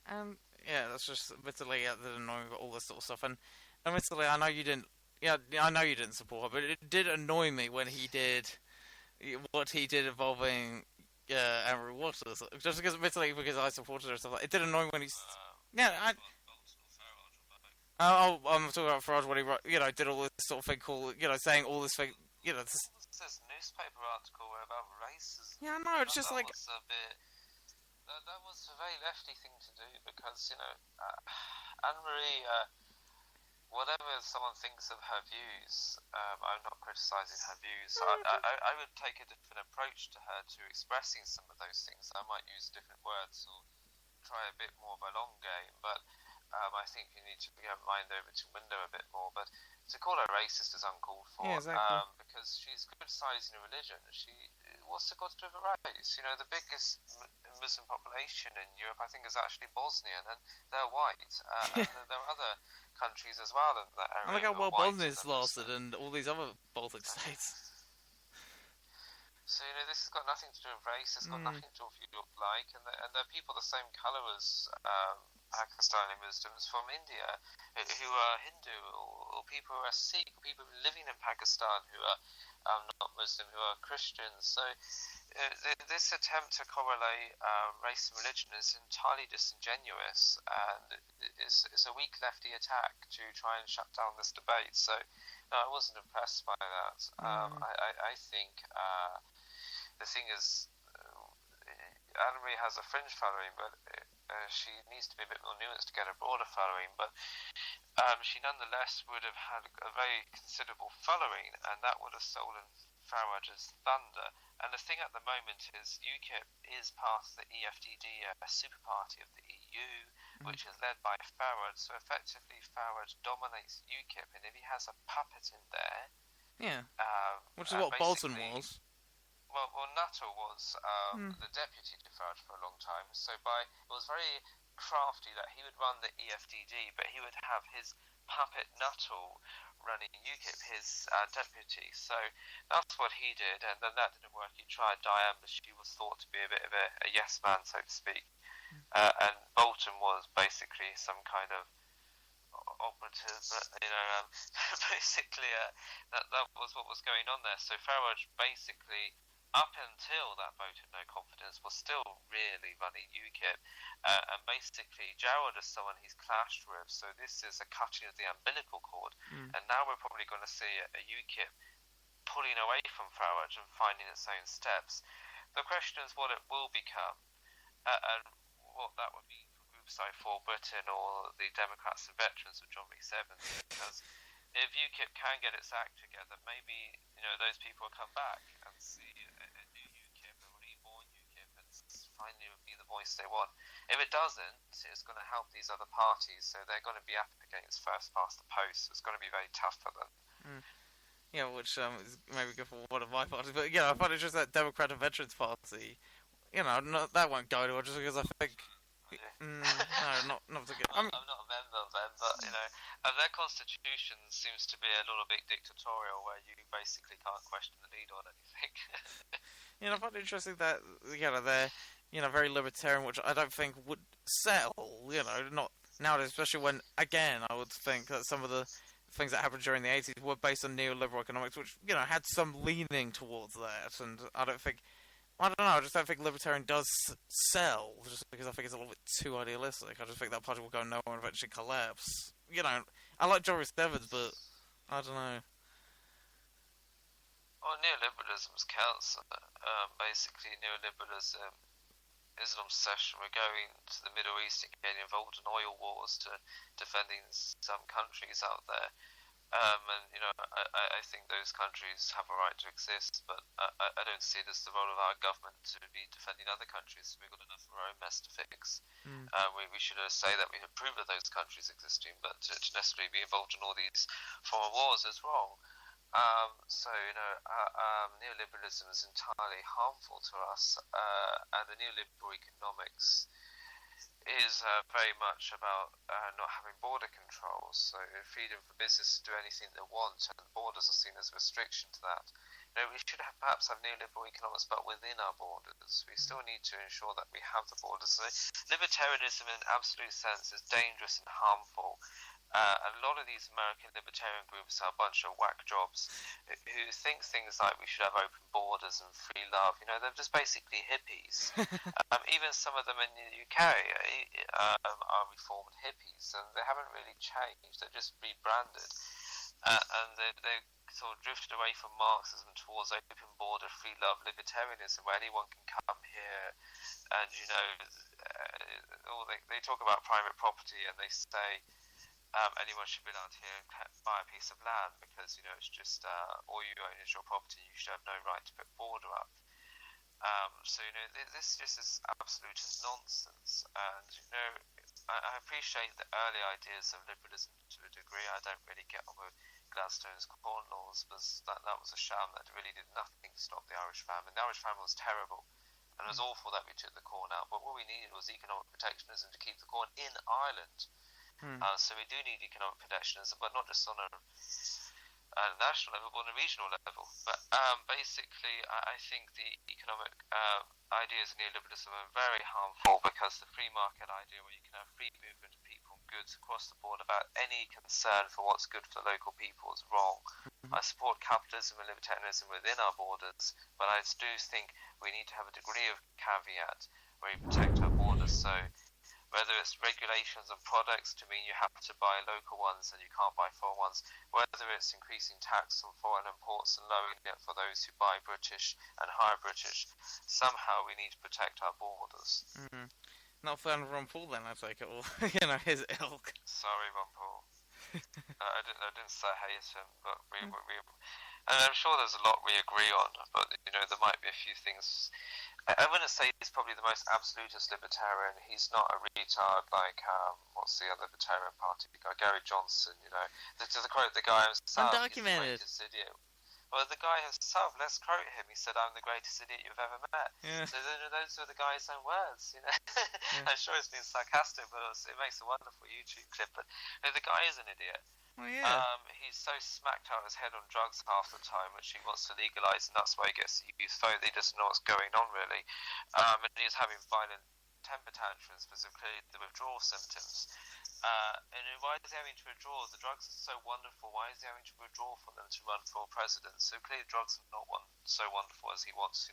and yeah, that's just admittedly that annoying about all this sort of stuff. And admittedly, I know you didn't. Yeah, I know you didn't support her, but it did annoy me when he did what he did involving Andrew Waters. Just because I supported her and stuff. It did annoy me when he's. Yeah, I'm talking about Farage when he did all this sort of thing called saying all this thing. This newspaper article about racism. Yeah, no, it's just like was a bit. That was a very lefty thing to do because Anne Marie, whatever someone thinks of her views, I'm not criticising her views. I would take a different approach to her to expressing some of those things. I might use different words or try a bit more of a long game, but I think you need to get mind over to window a bit more. But to call her racist is uncalled for, yeah, exactly. because she's criticising a religion. What's it got to do with race? The biggest Muslim population in Europe, I think, is actually Bosnian, and they're white. And there are other countries as well in that area. And look how well Bosnia's lasted, and all these other Baltic states. So this has got nothing to do with race. It's got nothing to do with what you look like, and there are people the same colour as Pakistani Muslims from India who are Hindu, or people who are Sikh, or people living in Pakistan who are not Muslim, who are Christians. So this attempt to correlate race and religion is entirely disingenuous, and it's a weak lefty attack to try and shut down this debate. So no, I wasn't impressed by that. I think the thing is, Anne Marie has a fringe following, but she needs to be a bit more nuanced to get a broader following. But she nonetheless would have had a very considerable following, and that would have stolen Farage's thunder. And the thing at the moment is UKIP is part of the EFDD, a super party of the EU, which is led by Farage. So effectively, Farage dominates UKIP, and if he has a puppet in there, which is what Bolton was. Well, Nuttall was the deputy to Farage for a long time. So it was very crafty that he would run the EFDD, but he would have his puppet Nuttall running UKIP, his deputy. So that's what he did, and then that didn't work. He tried Diane, but she was thought to be a bit of a yes man, so to speak. And Bolton was basically some kind of operative, basically that was what was going on there. So Farage basically, up until that vote of no confidence, was still really running UKIP, and basically Gerald is someone he's clashed with, so this is a cutting of the umbilical cord, and now we're probably going to see a UKIP pulling away from Farage and finding its own steps. The question is what it will become, and what that would be for groups like For Britain or the Democrats and Veterans of John Rhys Evans, because if UKIP can get its act together, maybe those people will come back and see a new UKIP, a reborn UKIP, and finally will be the voice they want. If it doesn't, it's going to help these other parties, so they're going to be up against first past the post. So it's going to be very tough for them. Yeah, which is maybe good for one of my parties, but I find it's just that Democrat and Veterans Party. That won't go anywhere just because I think. No, not to get. I'm not a member of them, but their constitution seems to be a little bit dictatorial, where you basically can't question the leader on anything. I find it interesting that they're very libertarian, which I don't think would sell. Not nowadays, especially when again I would think that some of the things that happened during the 80s were based on neoliberal economics, which had some leaning towards that. And I don't know. I just don't think libertarian does sell, just because I think it's a little bit too idealistic. I just think that party will go nowhere and eventually collapse. I like Joris Evans, but I don't know. Well, neoliberalism's cancer. Basically, neoliberalism is an obsession. We're going to the Middle East and getting involved in oil wars to defending some countries out there. I think those countries have a right to exist, but I don't see it as the role of our government to be defending other countries. We've got enough of our own mess to fix. Mm. We should say that we approve of those countries existing, but to necessarily be involved in all these foreign wars is wrong. Neoliberalism is entirely harmful to us, and the neoliberal economics is very much about not having border controls, so freedom for business to do anything they want, and borders are seen as a restriction to that. We should perhaps have neoliberal economics, but within our borders. We still need to ensure that we have the borders. So libertarianism in absolute sense is dangerous and harmful. A lot of these American libertarian groups are a bunch of whack jobs who think things like we should have open borders and free love. They're just basically hippies. Even some of them in the UK are reformed hippies, and they haven't really changed. They're just rebranded. And they sort of drifted away from Marxism towards open border, free love, libertarianism, where anyone can come here. And, they talk about private property, and they say anyone should be allowed here and buy a piece of land because, it's just all you own is your property. You should have no right to put a border up. This just is absolute nonsense. And, I appreciate the early ideas of liberalism to a degree. I don't really get on with Gladstone's Corn Laws, because that was a sham that really did nothing to stop the Irish famine. The Irish famine was terrible, and it was awful that we took the corn out, but what we needed was economic protectionism to keep the corn in Ireland. So we do need economic protectionism, but not just on a national level, but on a regional level. But basically, I think the economic ideas of neoliberalism are very harmful, because the free market idea, where you can have free movement of people and goods across the board without any concern for what's good for the local people, is wrong. I support capitalism and libertarianism within our borders, but I do think we need to have a degree of caveat where we protect our borders. So whether it's regulations on products to mean you have to buy local ones and you can't buy foreign ones, whether it's increasing tax on foreign imports and lowering it for those who buy British and hire British, somehow we need to protect our borders. Mm-hmm. Not for Ron Paul then, I take it, or his ilk. Sorry, Ron Paul. I didn't say hate him, but we and I'm sure there's a lot we agree on, but there might be a few things. I wouldn't say he's probably the most absolutist libertarian. He's not a retard like what's the other Libertarian Party guy, Gary Johnson. To quote the guy himself, Undocumented. He's the greatest idiot. Well, the guy himself, let's quote him. He said, "I'm the greatest idiot you've ever met." Yeah. So those were the guy's own words. Yeah. I'm sure it's been sarcastic, but it makes a wonderful YouTube clip. But the guy is an idiot. Well, yeah. He's so smacked out his head on drugs half the time, which he wants to legalise, and that's why he gets the youth vote. He doesn't know what's going on, really. And he's having violent temper tantrums because of clearly the withdrawal symptoms. And why is he having to withdraw? The drugs are so wonderful. Why is he having to withdraw from them to run for president? So clearly drugs are not so wonderful as he wants.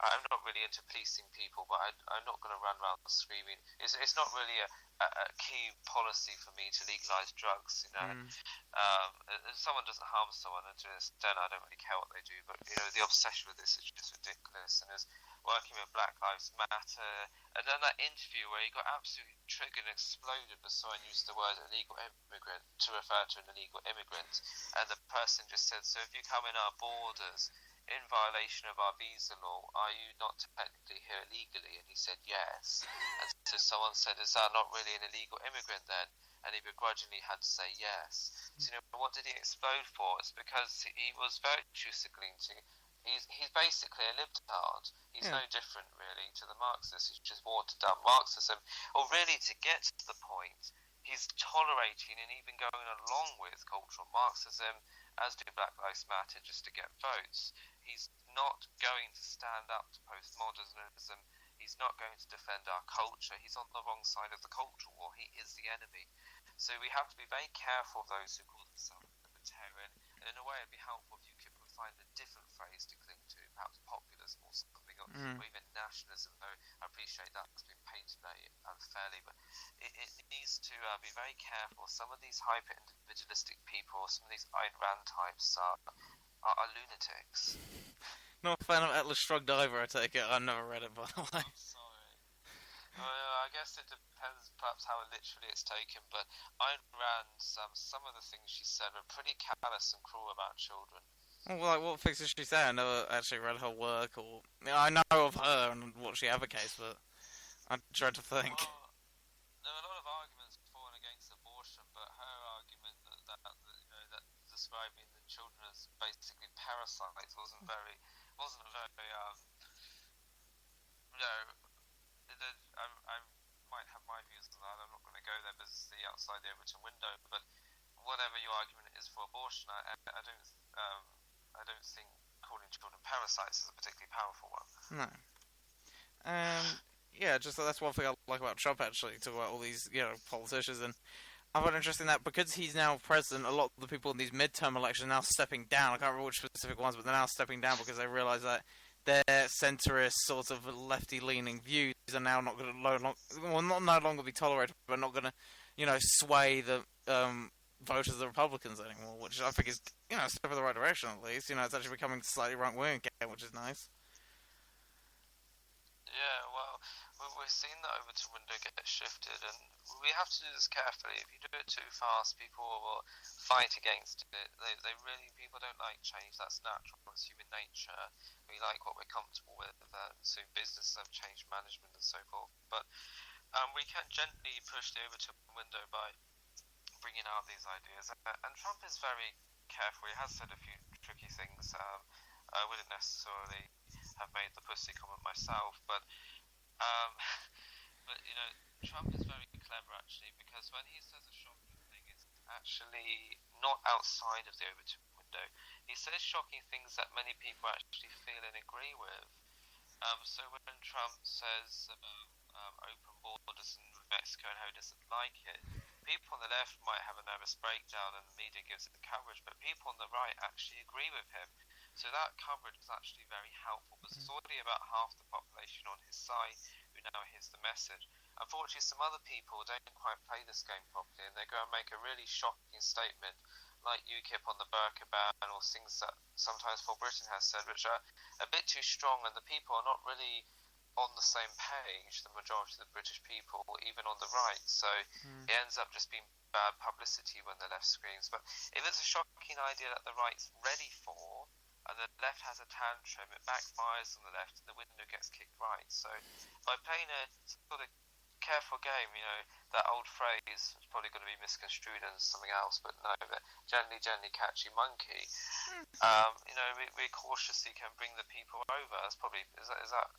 I'm not really into policing people, but I'm not going to run around screaming. It's not really a key policy for me to legalise drugs. If someone doesn't harm someone, and to an extent I don't really care what they do, but the obsession with this is just ridiculous. And is working with Black Lives Matter, and then that interview where he got absolutely triggered and exploded because someone used the word illegal immigrant to refer to an illegal immigrant, and the person just said, so if you come in our borders in violation of our visa law, are you not technically here illegally? And he said yes. And so someone said, is that not really an illegal immigrant then? And he begrudgingly had to say yes. So what did he explode for? It's because he was virtue signaling to. He's basically a libtard. He's no different, really, to the Marxists. He's just watered down Marxism. Or really, to get to the point, he's tolerating and even going along with cultural Marxism, as do Black Lives Matter, just to get votes. He's not going to stand up to postmodernism. He's not going to defend our culture. He's on the wrong side of the culture war. He is the enemy. So we have to be very careful of those who call themselves libertarian. And in a way, it'd be helpful if UKIP would find a different phrase to cling to, perhaps populism or something, Mm. or even nationalism. Though I appreciate that's been painted very unfairly, but it needs to be very careful. Some of these hyper-individualistic people, some of these Ayn Rand types are lunatics. Not a fan of Atlas Shrugged either, I take it. I've never read it, by the way. I'm sorry. I guess it depends perhaps how literally it's taken, but Ayn Rand, some of the things she said were pretty callous and cruel about children. Well, like, what things did she say? I never actually read her work, or... Yeah, I know of her and what she advocates, but I tried to think. Well, there are a lot of arguments for and against abortion, but her argument that describing the children as basically parasites wasn't very you know, I might have my views on that. I'm not going to go there because it's the outside the Overton window. But whatever your argument is for abortion, I don't think calling children parasites is a particularly powerful one. No. Yeah, just that's one thing I like about Trump, actually, talk about all these, politicians, and I find it interesting that because he's now president, a lot of the people in these midterm elections are now stepping down. I can't remember which specific ones, but they're now stepping down because they realise that their centrist, sort of lefty-leaning views are now not going to no longer be tolerated, but not going to, sway the voters of the Republicans anymore, which I think is, a step in the right direction at least. It's actually becoming slightly right-wing again, which is nice. Yeah, well, we've seen the Overton window get shifted, and we have to do this carefully. If you do it too fast, people will fight against it. People don't like change. That's natural. It's human nature. We like what we're comfortable with. So businesses have changed management and so forth. But we can gently push the Overton window by bringing out these ideas. And Trump is very careful. He has said a few tricky things. I wouldn't necessarily have made the pussy comment myself, but Trump is very clever actually, because when he says a shocking thing, it's actually not outside of the Overton window. He says shocking things that many people actually feel and agree with. So when Trump says about open borders in Mexico and how he doesn't like it, people on the left might have a nervous breakdown and the media gives it the coverage, but people on the right actually agree with him. So that coverage is actually very helpful, because there's already about half the population on his side who now hears the message. Unfortunately, some other people don't quite play this game properly, and they go and make a really shocking statement, like UKIP on the burqa ban, or things that sometimes Paul Britain has said, which are a bit too strong, and the people are not really on the same page, the majority of the British people, even on the right. So it ends up just being bad publicity when the left screams. But if it's a shocking idea that the right's ready for, and the left has a tantrum, it backfires on the left, and the window gets kicked right. So by playing a sort of careful game, that old phrase is probably going to be misconstrued as something else, but no, but gently catchy monkey. We cautiously can bring the people over. That's probably is that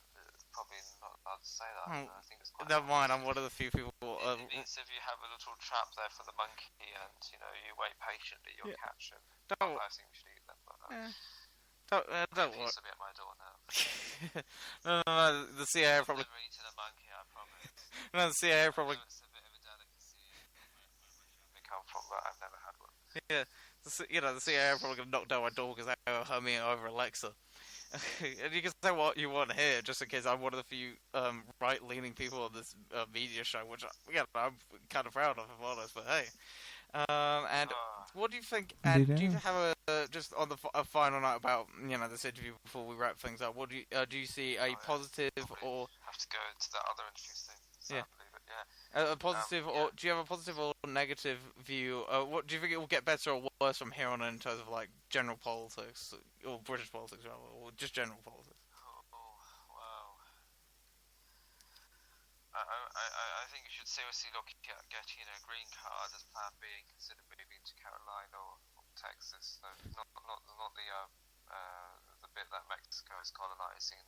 probably not allowed to say that. I think it's quite. Never mind. I'm one of the few people. It means if you have a little trap there for the monkey, and you wait patiently, you'll catch him. I think we should eat them. But, Don't worry. Be at my door now. No. The CIA probably. I've never eaten a monkey, I promise. No, the CIA probably. It's a bit of a delicacy where my come from, but I've never had one. Yeah, the CIA are probably gonna knock down my door because I heard me over Alexa. And you can say what you want here, just in case I'm one of the few right-leaning people on this media show, which I'm kind of proud of, if I'm honest. But hey. And what do you think? And do you have just on a final note about this interview before we wrap things up? What do you see a positive or have to go to that other interesting thing? A positive or do you have a positive or negative view? What do you think it will get better or worse from here on in terms of like general politics or British politics rather, or just general politics? I think you should seriously look at getting a green card as plan B and consider moving to Carolina or Texas. So not the bit that Mexico is colonizing.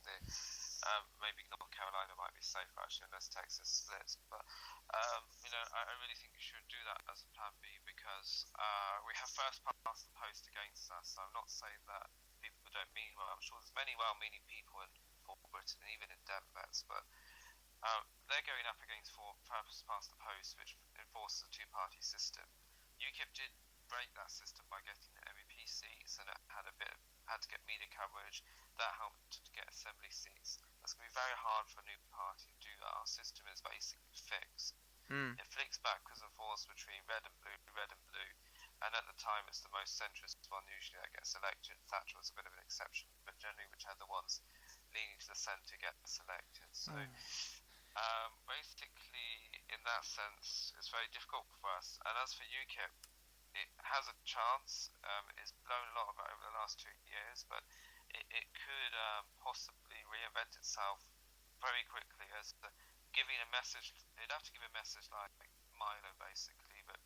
Maybe North Carolina might be safer actually unless Texas splits. But I really think you should do that as a plan B, because we have first past the post against us. So I'm not saying that people don't mean well. I'm sure there's many well-meaning people in Britain, even in Democrats, but They're going up against four purpose past the post, which enforces a two-party system. UKIP did break that system by getting the MEP seats, and it had to get media coverage. That helped to get assembly seats. That's going to be very hard for a new party to do that. Our system is basically fixed. It flicks backwards and forwards between red and blue. And at the time, it's the most centrist one usually that gets elected. Thatcher was a bit of an exception, but generally whichever ones leaning to the centre get selected. So basically, in that sense, it's very difficult for us. And as for UKIP, it has a chance. It's blown a lot of it over the last 2 years, but it could possibly reinvent itself very quickly as giving a message. It'd have to give a message like Milo, basically, but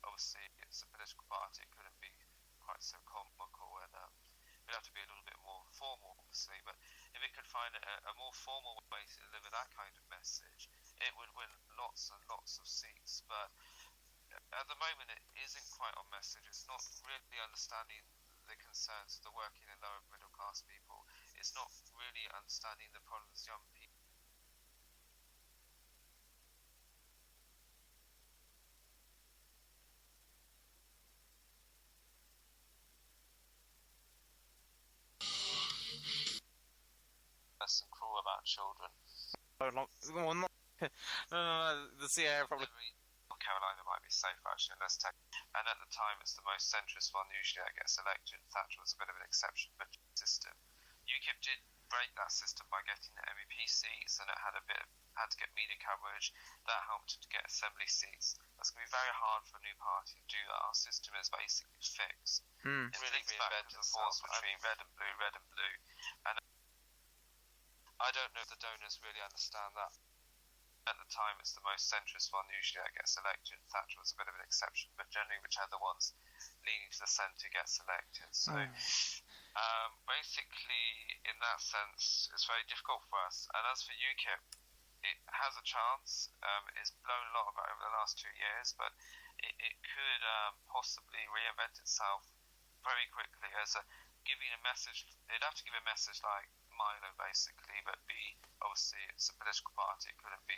obviously it's a political party. It couldn't be quite so comical, and it'd have to be a little bit more formal, obviously. But if it could find a more formal way to deliver that kind of message, it would win lots and lots of seats. But at the moment, it isn't quite on message. It's not really understanding the concerns of the working and lower middle class people. It's not really understanding the problems young people. And cruel about children. Well, not. No. The CIA probably. Carolina might be safe, actually. And at the time, it's the most centrist one usually that gets elected. Thatcher was a bit of an exception, but system. UKIP did break that system by getting the MEP seats, and it had to get media coverage. That helped to get assembly seats. That's going to be very hard for a new party to do that. Our system is basically fixed. It really reinvented itself between red and blue. And I don't know if the donors really understand that. At the time, it's the most centrist one usually that gets elected. Thatcher was a bit of an exception, but generally whichever ones leaning to the centre get selected. So basically, in that sense, it's very difficult for us. And as for UKIP, it has a chance. It's blown a lot of it over the last 2 years, but it could possibly reinvent itself very quickly as giving a message. It'd have to give a message like Milo, basically, but obviously it's a political party. It couldn't be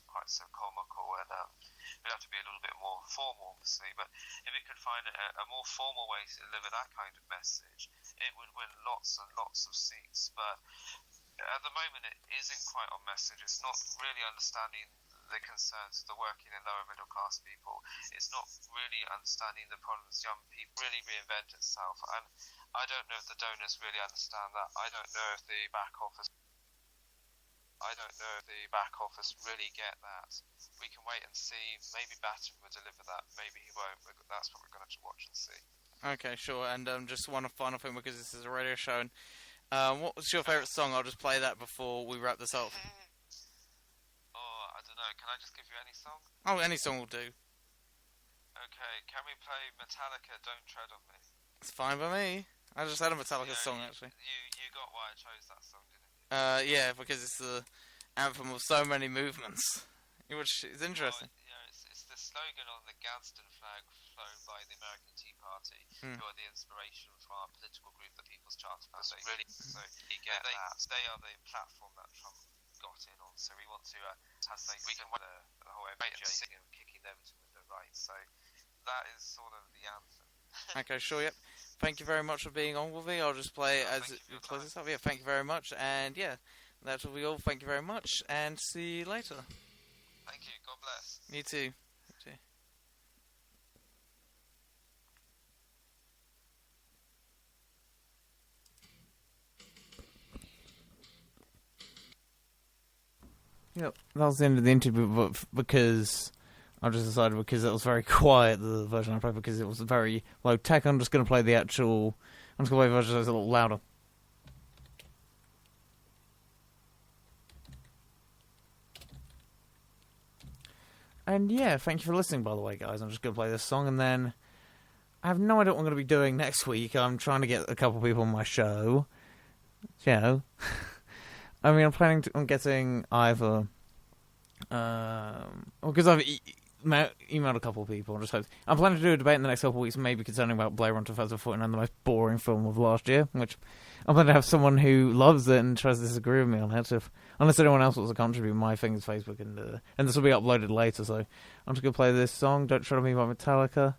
quite so comical, and it'd have to be a little bit more formal, obviously. But if it could find a more formal way to deliver that kind of message, it would win lots and lots of seats. But at the moment, it isn't quite on message. It's not really understanding the concerns of the working and lower middle class people. It's not really understanding the problems young people. Really reinvent itself, and I don't know if the donors really understand that. I don't know if the back office really get that. We can wait and see. Maybe Batten will deliver that. Maybe he won't. That's what we're going to have to watch and see. Okay, sure. And just one final thing, because this is a radio show. And what was your favourite song? I'll just play that before we wrap this up. I don't know. Can I just give you any song? Oh, any song will do. Okay. Can we play Metallica? Don't Tread on Me. It's fine by me. I just had a Metallica song, actually. You got why I chose that song, didn't you? Yeah, because it's the anthem of so many movements, which is interesting. Well, it's the slogan on the Gadsden flag flown by the American Tea Party, who are the inspiration for our political group, the People's Charter Foundation. Really, so you get that. They are the platform that Trump got in on. So we want to we can win the whole MJ and kicking them to the right. So that is sort of the anthem. Okay, sure, yep. Thank you very much for being on with me. I'll just play as we close this up. Yeah, thank you very much. And yeah, that will be all. Thank you very much, and see you later. Thank you. God bless. You too. Yep, that was the end of the interview, but because I just decided, because it was very quiet, the version I played, because it was very low tech, I'm just going to play the actual, I'm just going to play the version that's a little louder. And yeah, thank you for listening, by the way, guys. I'm just going to play this song, and then I have no idea what I'm going to be doing next week. I'm trying to get a couple of people on my show. You know. I mean, I'm planning on getting either... because I've emailed a couple of people. I'm planning to do a debate in the next couple of weeks, maybe concerning about Blade Runner 2049, the most boring film of last year, which I'm planning to have someone who loves it and tries to disagree with me on it. If unless anyone else wants to contribute, my thing is Facebook, and this will be uploaded later. So I'm just gonna play this song, "Don't Tread on Me" by Metallica.